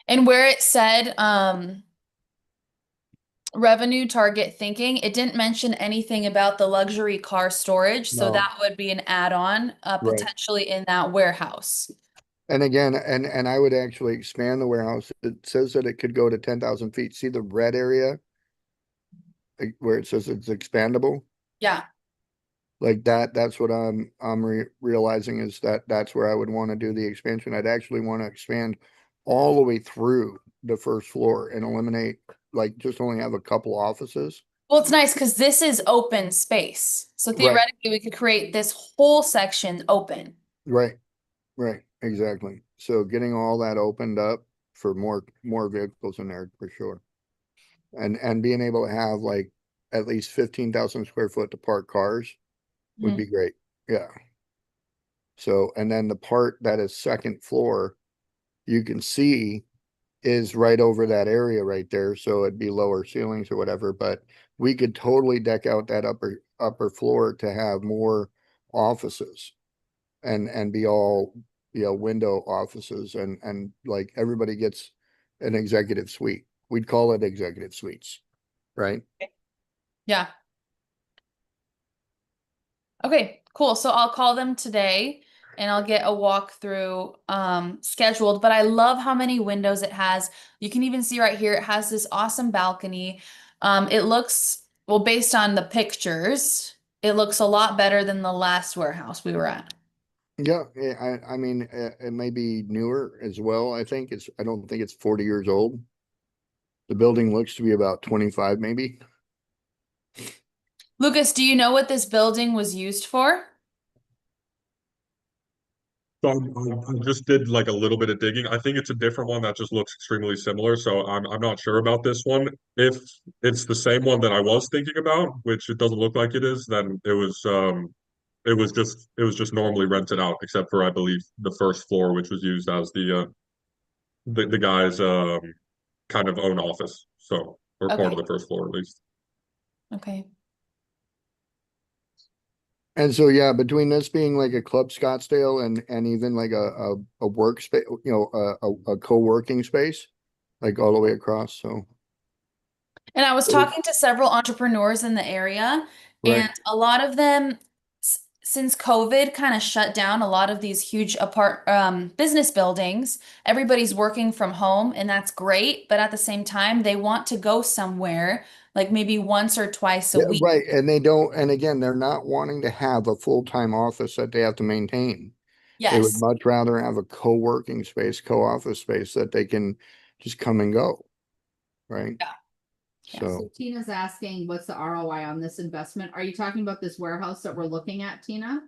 And where it said, revenue target thinking, it didn't mention anything about the luxury car storage, so No. that would be an add-on, Right. potentially in that warehouse. And again, and I would actually expand the warehouse. It says that it could go to 10,000 feet. See the red area? Like, where it says it's expandable? Yeah, Like that's what I'm realizing is that's where I would want to do the expansion. I'd actually want to expand all the way through the first floor and eliminate, like, just only have a couple offices. well, it's nice because this is open space, so Right. theoretically we could create this whole section open. Right, exactly. So getting all that opened up for more vehicles in there for sure. And being able to have like at least 15,000 square foot to park cars would Mhm. be great. Yeah. So, and then the part that is second floor, you can see is right over that area right there. So it'd be lower ceilings or whatever, but we could totally deck out that upper floor to have more offices and be all, you know, window offices and like everybody gets an executive suite. We'd call it executive suites, right? Yeah. Okay, cool. So I'll call them today and I'll get a walkthrough scheduled. But I love how many windows it has. You can even see right here, it has this awesome balcony. It looks, well, based on the pictures, it looks a lot better than the last warehouse we were at. Yeah, I mean, it may be newer as well. I don't think it's 40 years old. The building looks to be about 25 maybe. Lucas, do you know what this building was used for? So I just did like a little bit of digging. I think it's a different one that just looks extremely similar. So I'm not sure about this one. If it's the same one that I was thinking about, which it doesn't look like it is, then it was just normally rented out, except for I believe the first floor, which was used as the guy's kind of own office. So or part of Okay. the first floor at least. Okay. And so, yeah, between this being like a Club Scottsdale and even like a workspace, you know, a co-working space, like all the way across. So, And I was talking to several entrepreneurs in the area, right. and a lot of them, since COVID kind of shut down a lot of these huge business buildings, everybody's working from home, and that's great. But at the same time, they want to go somewhere, like maybe once or twice a Yeah, week. right. And they don't, and again, they're not wanting to have a full-time office that they have to maintain. They would Yes. much rather have a co-working space, co-office space that they can just come and go. Right? Yeah. Yeah. So So, Tina's asking, what's the ROI on this investment? Are you talking about this warehouse that we're looking at, Tina?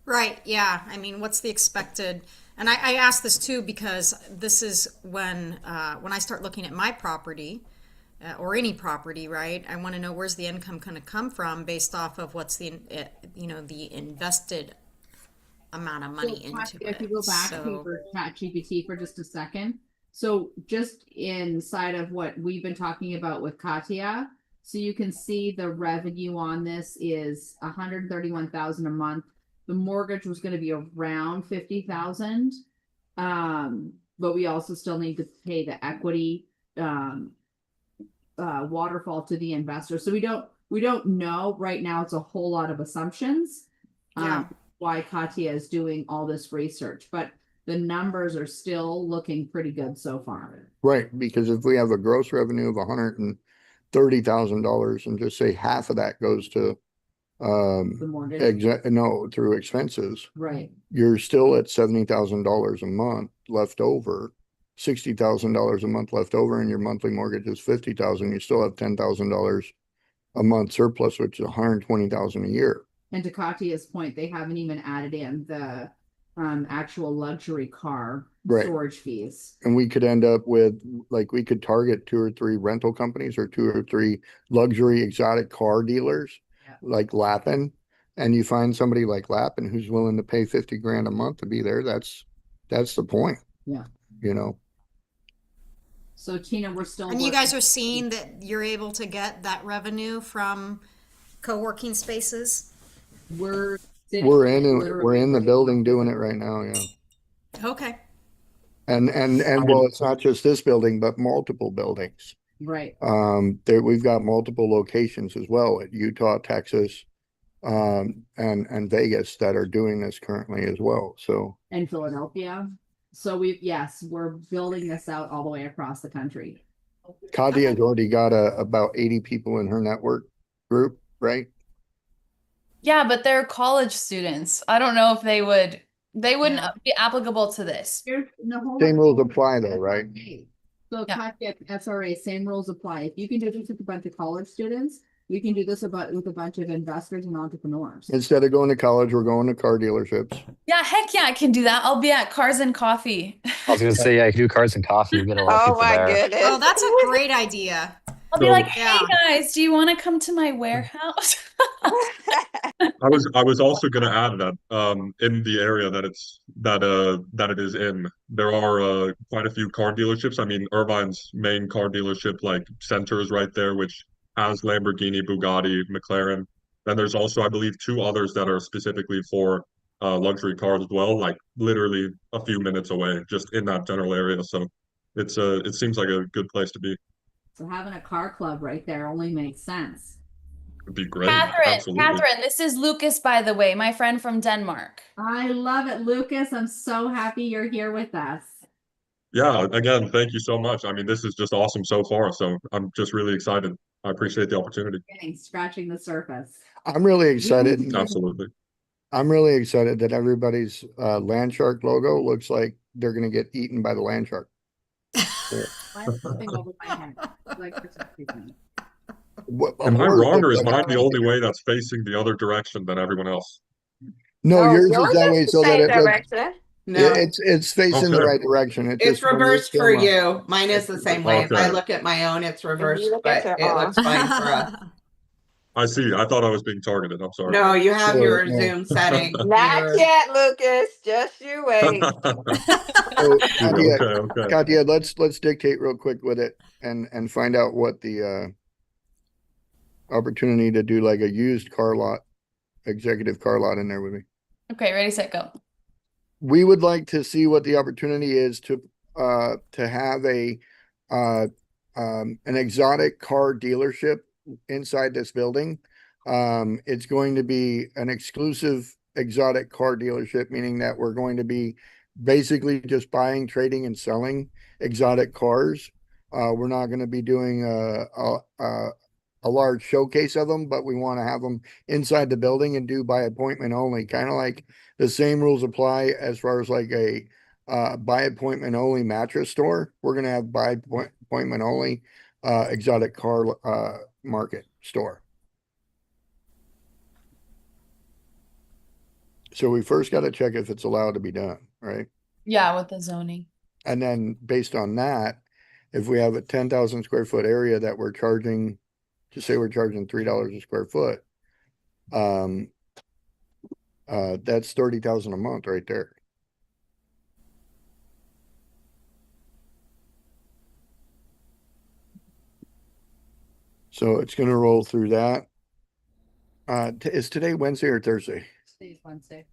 Right, yeah. I mean, what's the expected? And I asked this too because this is when I start looking at my property or any property, right? I want to know where's the income going to come from based off of what's the the invested amount of money into Katya, it. if you go back to ChatGPT for just a second. So just inside of what we've been talking about with Katya, so you can see the revenue on this is 131,000 a month. The mortgage was going to be around 50,000. But we also still need to pay the equity waterfall to the investor. So we don't know right now. It's a whole lot of assumptions. Yeah. Why Katya is doing all this research, but the numbers are still looking pretty good so far. right, because if we have a gross revenue of $30,000 and just say half of that goes to The mortgage, through expenses, right? you're still at $70,000 a month left over, $60,000 a month left over, and your monthly mortgage is 50,000. You still have $10,000 a month surplus, which is 120,000 a year. And to Katya's point, they haven't even added in the actual luxury car Right. storage fees. And we could end up with, like, we could target 2 or 3 rental companies or 2 or 3 luxury exotic car dealers, Yeah. like Lappin. And you find somebody like Lappin who's willing to pay 50 grand a month to be there. That's the point. Yeah. You know, So Tina, we're still. And you guys working- are seeing that you're able to get that revenue from co-working spaces? We're we're in the building doing it right now. Yeah. Okay. And well, it's not just this building, but multiple buildings. Right. We've got multiple locations as well at Utah, Texas, and Vegas that are doing this currently as well. So And Philadelphia. So we're building this out all the way across the country. Katya has already got about 80 people in her network group, right? Yeah, but they're college students. I don't know if they wouldn't Yeah. be applicable to this. Same rules apply though, right? So Yeah. Katya, SRA, same rules apply. If you can do this with a bunch of college students, you can do this with a bunch of investors and entrepreneurs. Instead of going to college, we're going to car dealerships. Yeah, heck yeah, I can do that. I'll be at Cars and Coffee. I was gonna say, yeah, you can do cards and coffee. You get a lot of Oh people my there. goodness. Oh, that's a great idea. I'll be So- like, hey Yeah. guys, do you want to come to my warehouse? I was also going to add that in the area that it is in, there are quite a few car dealerships. I mean, Irvine's main car dealership, like Center, is right there, which has Lamborghini, Bugatti, McLaren. Then there's also, I believe, 2 others that are specifically for luxury cars as well, like literally a few minutes away, just in that general area. So it seems like a good place to be. So having a car club right there only makes sense. It'd be great. Catherine, Absolutely. this is Lucas, by the way, my friend from Denmark. I love it, Lucas. I'm so happy you're here with us. Yeah, again, thank you so much. I mean, this is just awesome so far. So I'm just really excited. I appreciate the opportunity. Scratching the surface. I'm really excited. Absolutely. I'm really excited that everybody's land shark logo looks like they're going to get eaten by the land shark. Why is something over my head? Like protecting me. Am I wrong, or is mine the only way that's facing the other direction than everyone else? No, Oh, yours is yours that is way the so that same it looks, direction. No, it's facing the Okay. right direction. It it's just when we reversed for film you. Mine is the same way. If I Okay. look at my own, it's reversed, look but at it your looks fine for us. I see. I thought I was being targeted. I'm sorry. No, you have Sure, your no. Zoom setting. Not Your- yet, Lucas. Just you wait. So, Katya, Okay. Katya, let's dictate real quick with it and find out what the opportunity to do like a used car lot, executive car lot in there with me. Okay, ready, set, go. We would like to see what the opportunity is to have an exotic car dealership inside this building. It's going to be an exclusive exotic car dealership, meaning that we're going to be basically just buying, trading, and selling exotic cars. We're not going to be doing a large showcase of them, but we want to have them inside the building and do by appointment only, kind of like the same rules apply as far as like a by appointment only mattress store. We're going to have by appointment only exotic car market store. So we first got to check if it's allowed to be done, right? Yeah, with the zoning. And then based on that, if we have a 10,000 square foot area that we're charging, just say we're charging $3 a square foot, that's 30,000 a month right there. So it's gonna roll through that. Is today Wednesday or Thursday? Today's Wednesday.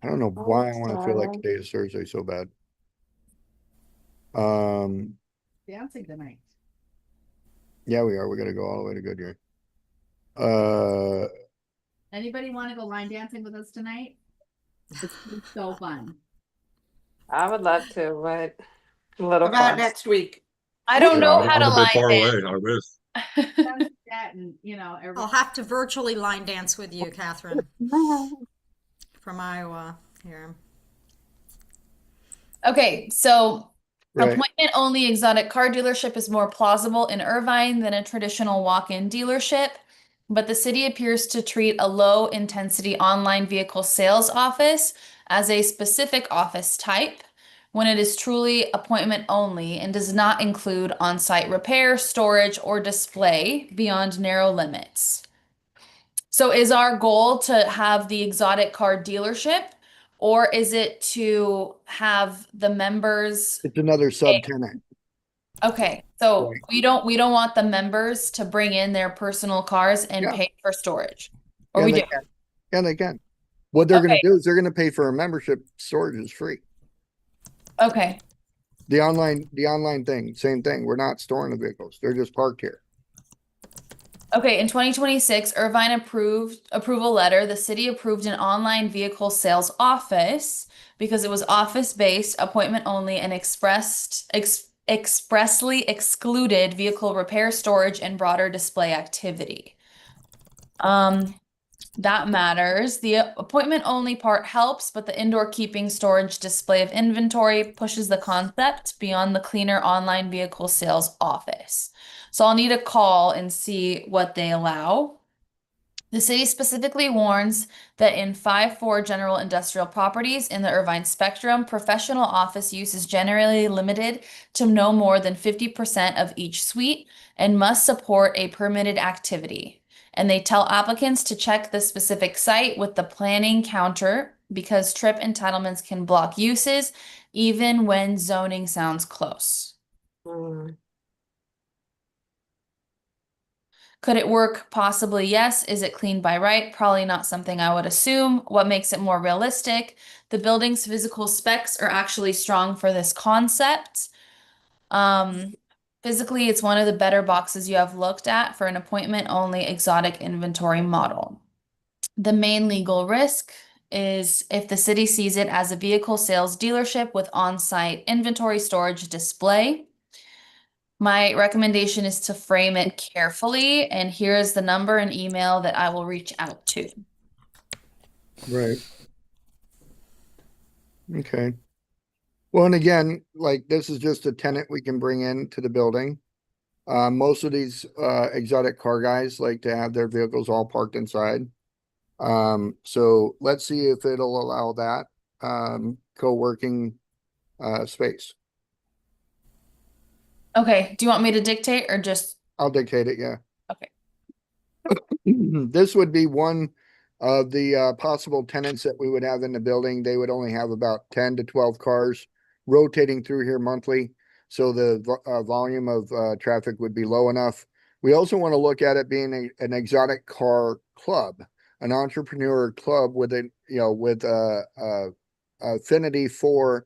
I don't know Oh, why I want to feel like sorry. today is Thursday so bad. Dancing tonight. Yeah, we are. We gotta go all the way to Goodyear. Anybody want to go line dancing with us tonight? It's so fun. I would love to, but a How little about far. next week? I don't know Yeah, how I'm to a bit line far dance. away. I wish. That and, you know, I'll have to virtually line dance with you, Catherine, from Iowa here. Okay, so Right. appointment only exotic car dealership is more plausible in Irvine than a traditional walk-in dealership, but the city appears to treat a low intensity online vehicle sales office as a specific office type when it is truly appointment only and does not include on-site repair, storage, or display beyond narrow limits. So is our goal to have the exotic car dealership, or is it to have the members? It's another subtenant. Okay, so Right. we don't want the members to bring in their personal cars and Yeah. pay for storage. Or Yeah, we they do. can. Yeah, they can. What they're gonna Okay. do is they're gonna pay for a membership. Storage is free. Okay. The online thing, same thing. We're not storing the vehicles. They're just parked here. Okay, in 2026, Irvine approval letter, the city approved an online vehicle sales office because it was office-based, appointment only, and expressly excluded vehicle repair, storage, and broader display activity. That matters. The appointment only part helps, but the indoor keeping, storage, display of inventory pushes the concept beyond the cleaner online vehicle sales office. So I'll need a call and see what they allow. The city specifically warns that in 5-4 general industrial properties in the Irvine spectrum, professional office use is generally limited to no more than 50% of each suite and must support a permitted activity. And they tell applicants to check the specific site with the planning counter because trip entitlements can block uses even when zoning sounds close. Could it work? Possibly, yes. Is it clean by right? Probably not something I would assume. What makes it more realistic? The building's physical specs are actually strong for this concept. Physically, it's one of the better boxes you have looked at for an appointment-only exotic inventory model. The main legal risk is if the city sees it as a vehicle sales dealership with on-site inventory storage display. My recommendation is to frame it carefully, and here is the number and email that I will reach out to. Right. Okay. Well, and again, like this is just a tenant we can bring into the building. Most of these exotic car guys like to have their vehicles all parked inside. So let's see if it'll allow that co-working space. Okay, do you want me to dictate or just? I'll dictate it, yeah. Okay. This would be one of the possible tenants that we would have in the building. They would only have about 10 to 12 cars rotating through here monthly. So the volume of traffic would be low enough. We also want to look at it being an exotic car club, an entrepreneur club with a, with affinity for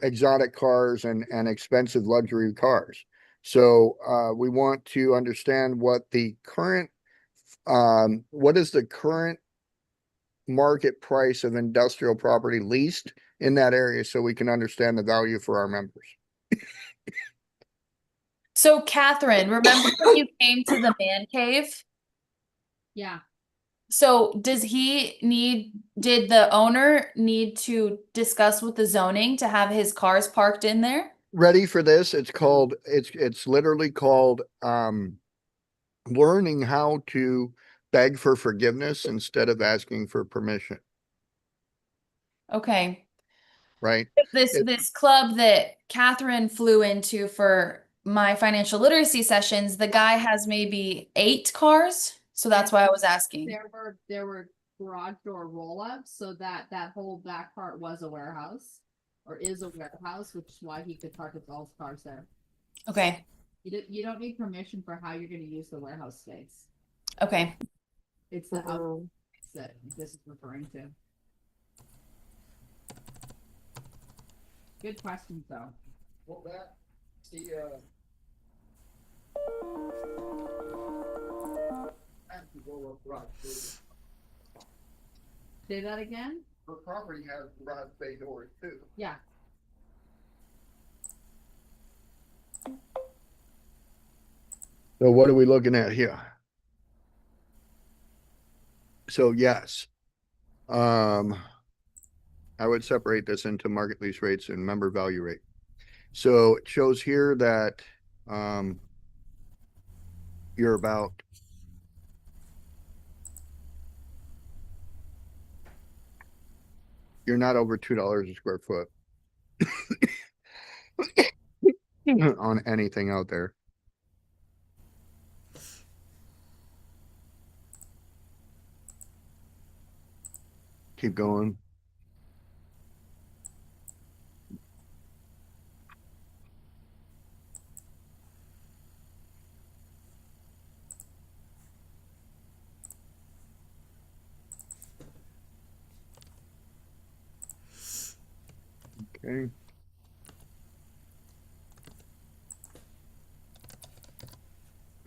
exotic cars and expensive luxury cars. So we want to understand what the current, what is the current market price of industrial property leased in that area so we can understand the value for our members. So Catherine, remember when you came to the man cave? Yeah. So did the owner need to discuss with the zoning to have his cars parked in there? Ready for this? It's literally called learning how to beg for forgiveness instead of asking for permission, Okay. right? This club that Catherine flew into for my financial literacy sessions, the guy has maybe 8 cars. So that's why I was asking. There were garage door roll-ups, so that whole back part was a warehouse or is a warehouse, which is why he could park all his cars there. Okay. You don't need permission for how you're going to use the warehouse space. Okay. It's the outlet that this is referring to. Good questions, though. Well, that's the Say that again? her property has garage bay doors too. Yeah. So what are we looking at here? So yes. I would separate this into market lease rates and member value rate. So it shows here that you're about you're not over $2 a square foot on anything out there. Keep going. Okay.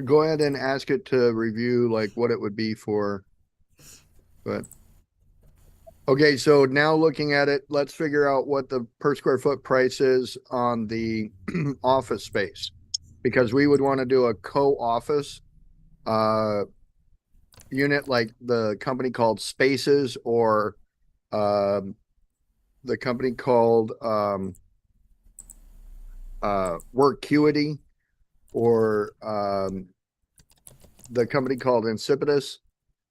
Go ahead and ask it to review like what it would be for, but. Okay, so now looking at it, let's figure out what the per square foot price is on the office space. Because we would want to do a co-office unit like the company called Spaces or the company called Workuity or the company called Insipidus.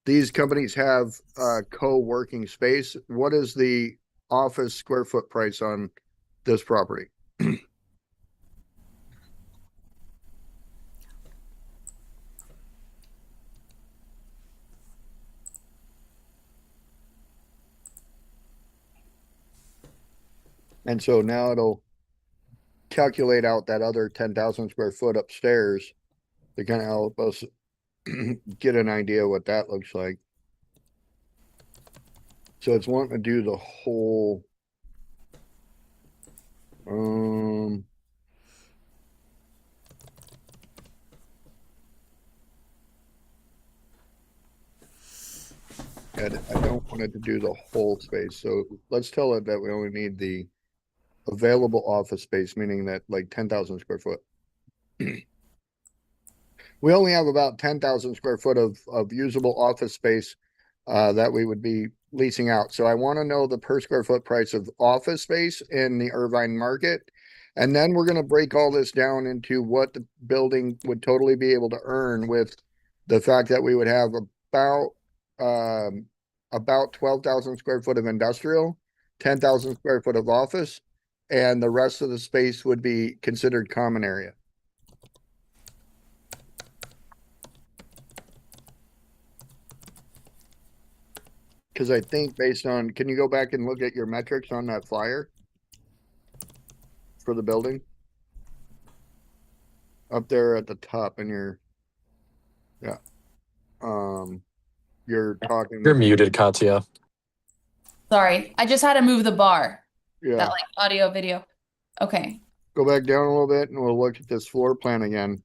These companies have co-working space. What is the office square foot price on this property? And so now it'll calculate out that other 10,000 square foot upstairs to kind of help us get an idea what that looks like. So it's wanting to do the whole and I don't want it to do the whole space. So let's tell it that we only need the available office space, meaning that like 10,000 square foot. We only have about 10,000 square foot of usable office space that we would be leasing out. So I want to know the per square foot price of office space in the Irvine market. And then we're going to break all this down into what the building would totally be able to earn with the fact that we would have about 12,000 square foot of industrial, 10,000 square foot of office, and the rest of the space would be considered common area. Because I think based on, can you go back and look at your metrics on that flyer for the building? Up there at the top in your, yeah. You're talking. You're muted, Katya. Sorry, I just had to move the bar. Yeah. That like audio video. Okay. Go back down a little bit and we'll look at this floor plan again.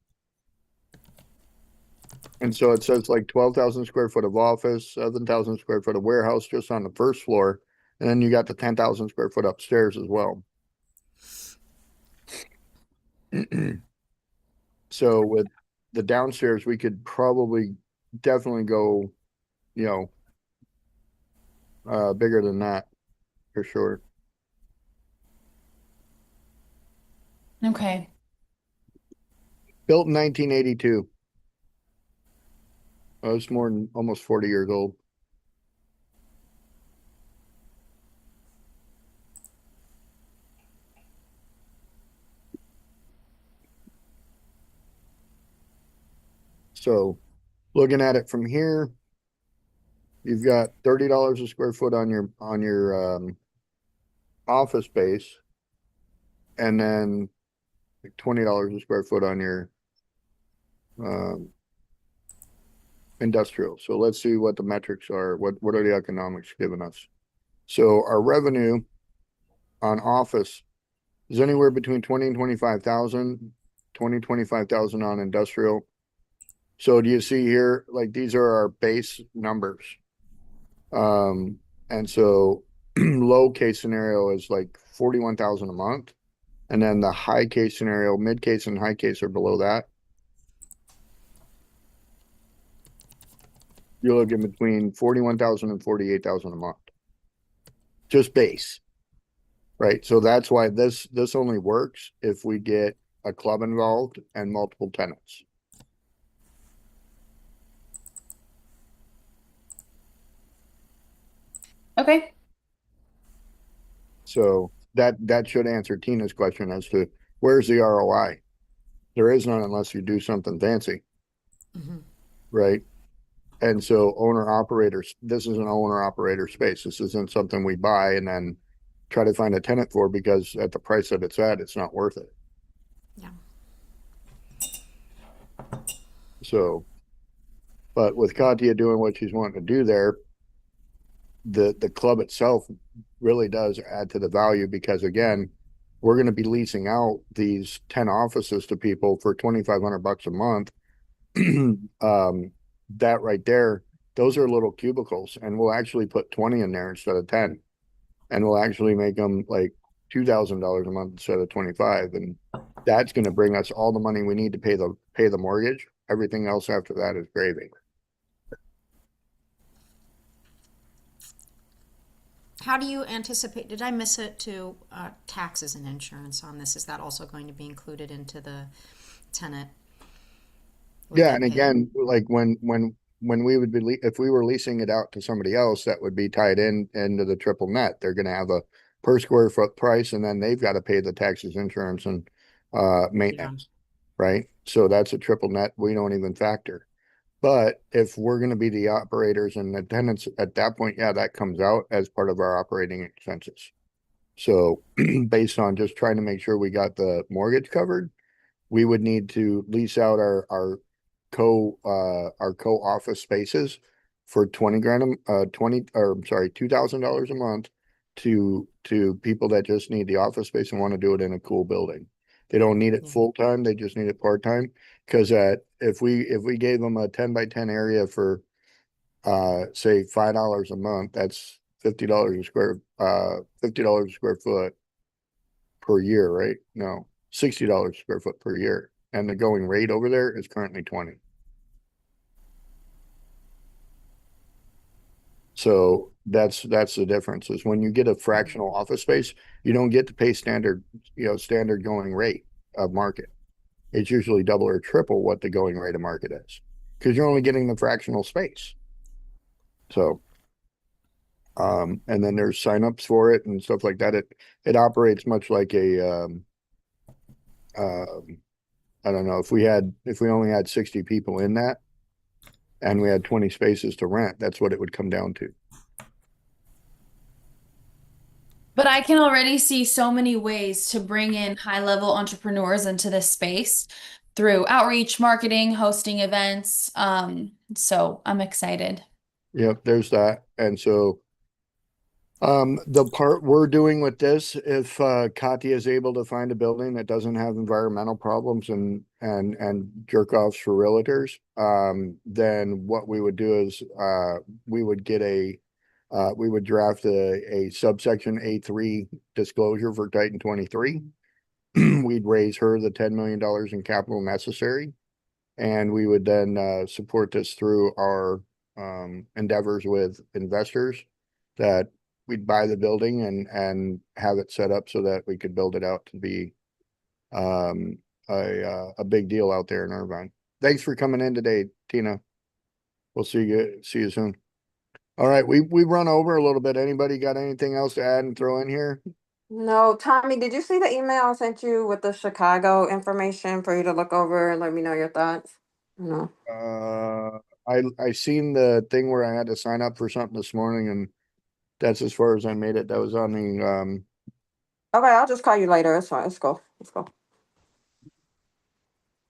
And so it says like 12,000 square foot of office, 7,000 square foot of warehouse just on the first floor. And then you got the 10,000 square foot upstairs as well. So with the downstairs, we could probably definitely go, you know, bigger than that for sure. Okay. Built in 1982. Oh, it's more than almost 40 years old. So looking at it from here, you've got $30 a square foot on your office space, and then like $20 a square foot on your industrial. So let's see what the metrics are. What are the economics giving us? So our revenue on office is anywhere between 20 and 25,000, 25,000 on industrial. So do you see here, like these are our base numbers. And so low case scenario is like 41,000 a month. And then the high case scenario, mid case and high case are below that. you're looking between 41,000 and 48,000 a month. Just base. Right, so that's why this only works if we get a club involved and multiple tenants. Okay. So that should answer Tina's question as to where's the ROI? There is none unless you do something fancy, Mhm. right? And so owner operators, this is an owner operator space. This isn't something we buy and then try to find a tenant for because at the price that it's at, it's not worth it. Yeah. So, but with Katia doing what she's wanting to do there, the club itself really does add to the value because again, we're going to be leasing out these 10 offices to people for 2,500 bucks a month. That right there, those are little cubicles and we'll actually put 20 in there instead of 10. And we'll actually make them like $2,000 a month instead of 25. And that's going to bring us all the money we need to pay the mortgage. Everything else after that is gravy. How do you anticipate, did I miss it to taxes and insurance on this? Is that also going to be included into the tenant? Would Yeah, they and pay? again, like when we would be if we were leasing it out to somebody else, that would be tied into the triple net. They're going to have a per square foot price, and then they've got to pay the taxes, insurance, and maintenance, right? So that's a triple net. We don't even factor. But if we're going to be the operators and the tenants at that point, yeah, that comes out as part of our operating expenses. So based on just trying to make sure we got the mortgage covered, we would need to lease out our co-office spaces for 20 grand, 20, or I'm sorry, $2,000 a month to people that just need the office space and want to do it in a cool building. They don't need it Mhm. full time, they just need it part time. Because if we gave them a 10 by 10 area for say $5 a month, that's $50 a square foot per year, right? No, $60 a square foot per year. And the going rate over there is currently 20. So that's the difference is when you get a fractional office space, you don't get to pay standard going rate of market. It's usually double or triple what the going rate of market is because you're only getting the fractional space. So, and then there's signups for it and stuff like that. It operates much like a, I don't know, if we only had 60 people in that and we had 20 spaces to rent, that's what it would come down to. But I can already see so many ways to bring in high-level entrepreneurs into this space through outreach, marketing, hosting events. So I'm excited. Yep, there's that. And so the part we're doing with this, if Katia is able to find a building that doesn't have environmental problems and jerk offs for realtors, then what we would do is we would get we would draft a subsection A3 disclosure for Titan 23. We'd raise her the $10 million in capital necessary, and we would then support this through our endeavors with investors that we'd buy the building and have it set up so that we could build it out to be a big deal out there in Irvine. Thanks for coming in today, Tina. We'll see you soon. All right, we run over a little bit. Anybody got anything else to add and throw in here? No, Tommy, did you see the email I sent you with the Chicago information for you to look over and let me know your thoughts? No. I seen the thing where I had to sign up for something this morning, and that's as far as I made it. That was on the Okay, I'll just call you later. It's fine. Let's go. Let's go.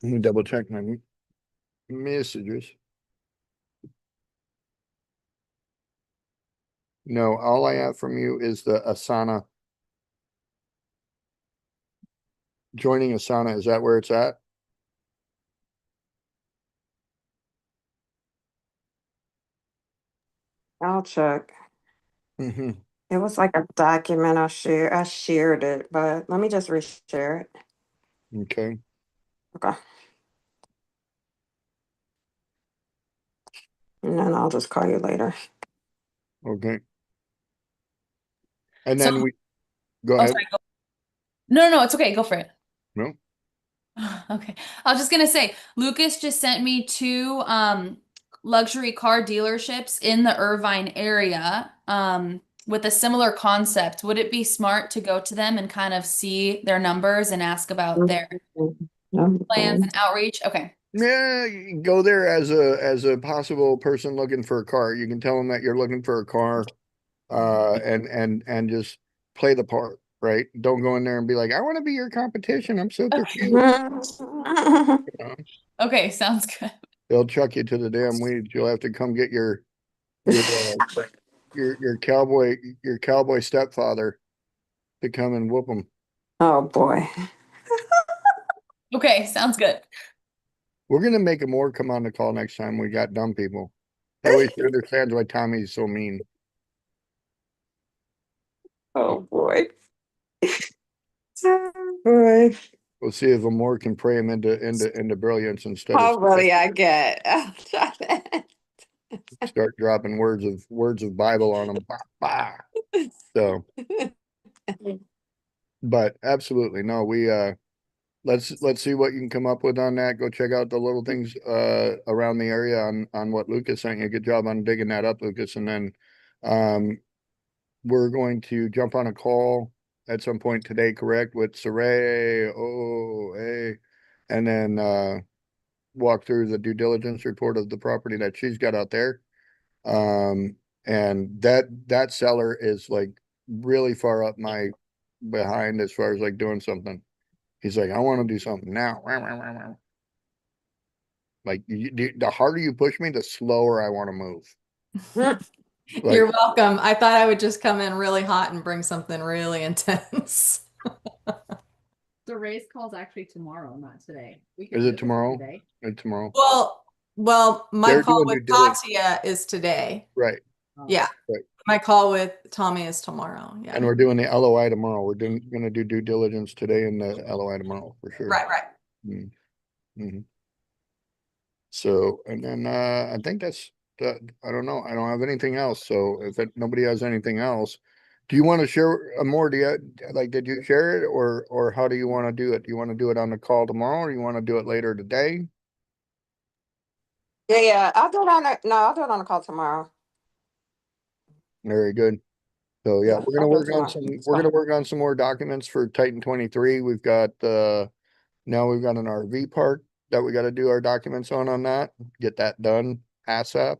let me double check my messages. No, all I have from you is the Asana. Joining Asana, is that where it's at? I'll check. Mm-hmm. It was like a document I shared it, but let me just reshare it. Okay. Okay. And then I'll just call you later. Okay. And So- then we, go Oh, ahead. sorry. No, it's okay. Go for it. No, Okay. I was just gonna say, Lucas just sent me two luxury car dealerships in the Irvine area with a similar concept. Would it be smart to go to them and kind of see their numbers and ask about their plans and outreach? Okay. yeah, you can go there as a possible person looking for a car. You can tell them that you're looking for a car, and just play the part, right? Don't go in there and be like, I want to be your competition. I'm super cute. You know, Okay, sounds good. they'll chuck you to the damn weeds. You'll have to come get your your cowboy stepfather to come and whoop them. Oh boy. Okay, sounds good. We're gonna make more come on the call next time. We got dumb people. That way she understands why Tommy's so mean. Oh boy. Boy. We'll see if Amor can pray him into brilliance instead How of really I get. start dropping words of Bible on them. Bah, bah. So, but absolutely no, we let's see what you can come up with on that. Go check out the little things around the area on what Lucas sent you. Good job on digging that up, Lucas. And then we're going to jump on a call at some point today, correct, with Saray, and then walk through the due diligence report of the property that she's got out there. And that seller is like really far up my behind as far as like doing something. He's like, I want to do something now. Like the harder you push me, the slower I want to move. Like, You're welcome. I thought I would just come in really hot and bring something really intense. The race call's actually tomorrow, not today. We Is do it tomorrow? today. Tomorrow. Well, my They're call doing with due diligence. Katia is today. Right. Yeah. Right. My call with Tommy is tomorrow. Yeah. And we're doing the LOI tomorrow. We're gonna do due diligence today and the LOI tomorrow for sure. Right. Mm-hmm. So, and then I think that's that. I don't know. I don't have anything else. So if nobody has anything else, do you want to share more? Do you like, did you share it or how do you want to do it? Do you want to do it on the call tomorrow or you want to do it later today? Yeah, I'll do it on I'll do it on the call tomorrow. Very good. So yeah, Yeah, we're gonna I'll do it work on tomorrow. some, It's we're gonna fine. work on some more documents for Titan 23. We've got now we've got an RV park that we gotta do our documents on that, get that done ASAP.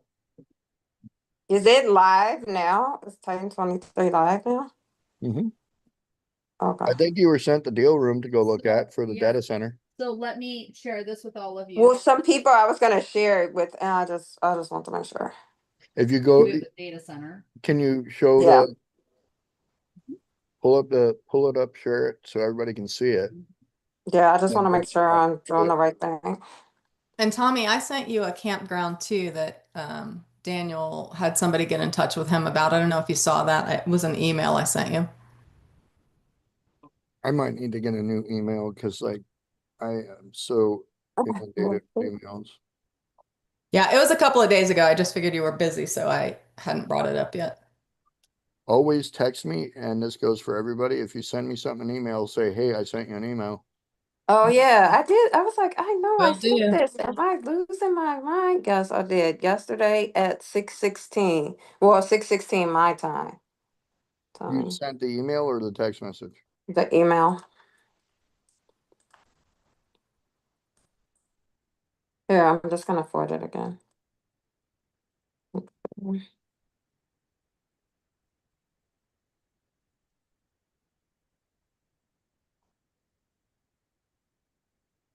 Is it live now? Is Titan 23 live now? Mhm. Okay. I think you were sent the deal room to go look at for the Yeah. data center. So let me share this with all of you. Well, some people I was gonna share it with, and I just want to make sure. If you go, We have the data center. can you show Yeah. pull it up, share it so everybody can see it. Yeah, I just Yeah. want to make sure I'm doing the right thing. And Tommy, I sent you a campground too that Daniel had somebody get in touch with him about. I don't know if you saw that. It was an email I sent you. I might need to get a new email because like I am so inundated with emails. Yeah, it was a couple of days ago. I just figured you were busy, so I hadn't brought it up yet. Always text me, and this goes for everybody. If you send me something, an email, say, hey, I sent you an email. Oh yeah, I did. I was like, I know I Will sent do. this. Am I losing my mind? Yes, I did. Yesterday at 6:16. Well, 6:16 my time. You Tommy, sent the email or the text message? the email. Yeah, I'm just gonna forward it again.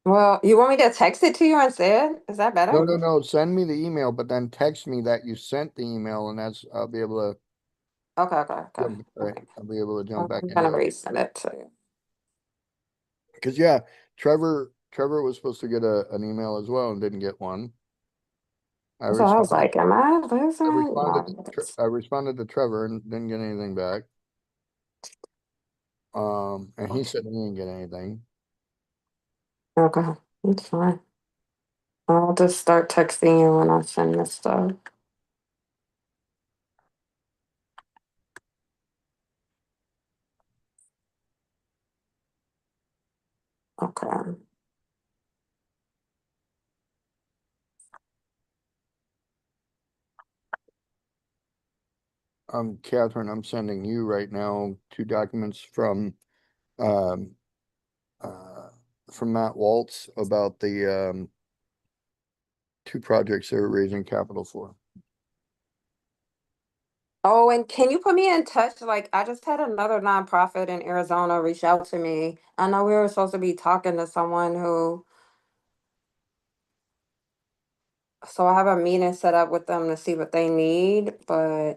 Well, you want me to text it to you instead? Is that better? No. Send me the email, but then text me that you sent the email, and that's I'll be able to. Okay. Right, I'll be able to jump back I'm in. gonna resend it to you. Because yeah, Trevor was supposed to get an email as well and didn't get one. So I was like, am I I losing? responded to Trevor and didn't get anything back. And he said he didn't get anything. Okay, it's fine. I'll just start texting you when I send this stuff. Okay. Catherine, I'm sending you right now 2 documents um, from Matt Waltz about the, 2 projects they're raising capital for. Oh, and can you put me in touch? Like, I just had another nonprofit in Arizona reach out to me. I know we were supposed to be talking to someone who, so I have a meeting set up with them to see what they need, but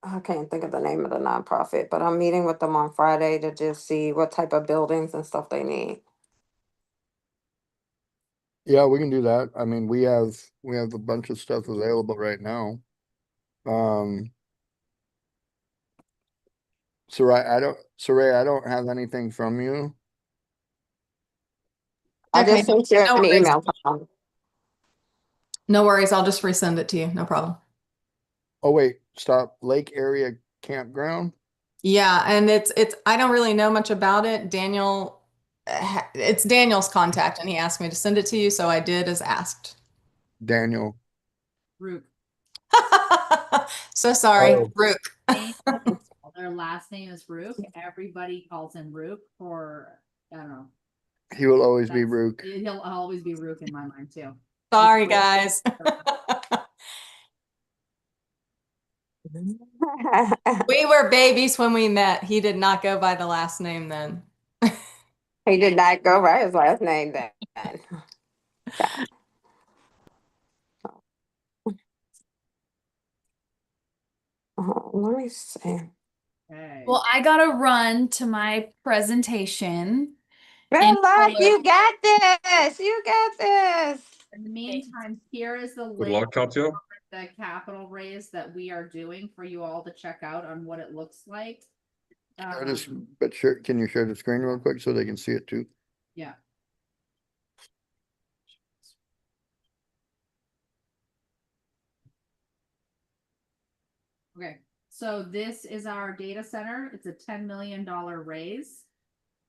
I can't think of the name of the nonprofit, but I'm meeting with them on Friday to just see what type of buildings and stuff they need. Yeah, we can do that. I mean, we have a bunch of stuff available right now. Saray, I don't have anything from you. I Okay, just sent you no an worries. email. Tom. No worries. I'll just resend it to you. No problem. Oh, wait, stop. Lake Area Campground? Yeah, and it's I don't really know much about it. Daniel, it's Daniel's contact, and he asked me to send it to you, so I did as asked. Daniel. Rook. So sorry, Oh. Rook. Their last name is Rook. Everybody calls him Rook for, I don't know. He will always be That's- Rook. He'll always be Rook in my mind too. Sorry, guys. We were babies when we met. He did not go by the last name then. He did not go by his last name then. Let me see. Okay. Well, I gotta run to my presentation. Good And luck. follow- You got this. You got this. In the meantime, here is the Good link luck, Katya. for the capital raise that we are doing for you all to check out on what it looks like. Can you share the screen real quick so they can see it too? Yeah. Okay, so this is our data center. It's a $10 million raise.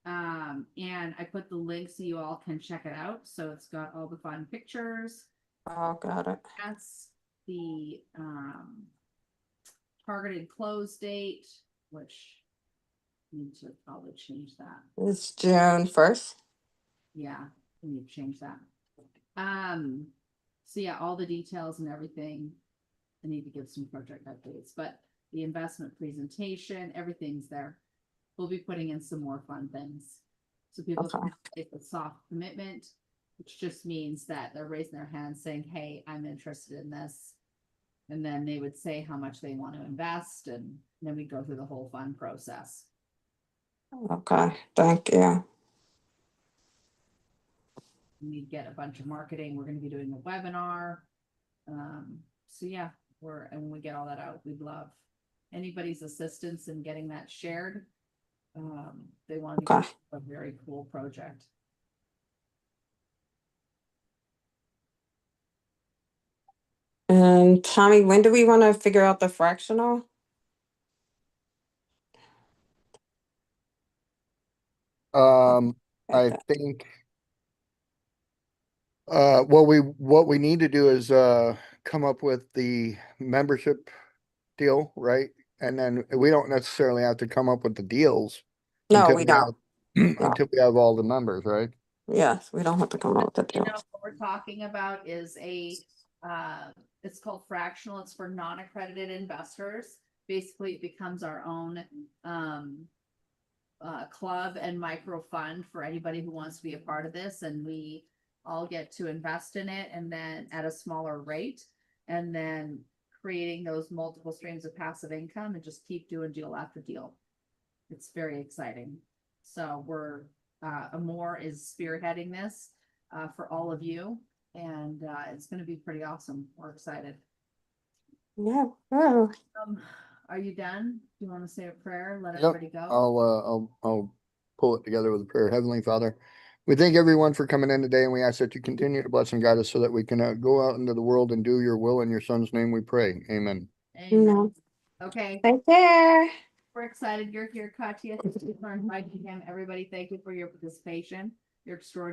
And I put the link so you all can check it out. So it's got all the fun pictures. Oh, got it. That's the targeted close date, which need to probably change that. It's June 1st. Yeah, we need to change that. So yeah, all the details and everything. I need to give some project updates, but the investment presentation, everything's there. We'll be putting in some more fun things. So people Okay. can take a soft commitment, which just means that they're raising their hand saying, hey, I'm interested in this. And then they would say how much they want to invest, and then we go through the whole fund process. Okay, thank you. We get a bunch of marketing. We're going to be doing a webinar. So yeah, when we get all that out, we'd love anybody's assistance in getting that shared. They want to Okay. do a very cool project. And Tommy, when do we want to figure out the fractional? I Okay. think. What we need to do is come up with the membership deal, right? And then we don't necessarily have to come up with the deals No, until we we have don't. No. until we have all the members, right? Yes, we don't have to come up with the You know, deals. what we're talking about is it's called fractional. It's for non-accredited investors. Basically, it becomes our own club and micro fund for anybody who wants to be a part of this, and we all get to invest in it, and then at a smaller rate, and then creating those multiple streams of passive income and just keep doing deal after deal. It's very exciting. So Amor is spearheading this for all of you, and it's going to be pretty awesome. We're excited. Yeah. Oh. Are you done? Do you want to say a prayer? Let Yep. everybody go. I'll pull it together with a prayer. Heavenly Father, we thank everyone for coming in today, and we ask that you continue to bless and guide us so that we can go out into the world and do your will. In your Son's name we pray. Amen. Amen. No. Okay. Take care. We're excited you're here, Katya. Thank you for inviting him. Everybody, thank you for your participation. You're extraordinary.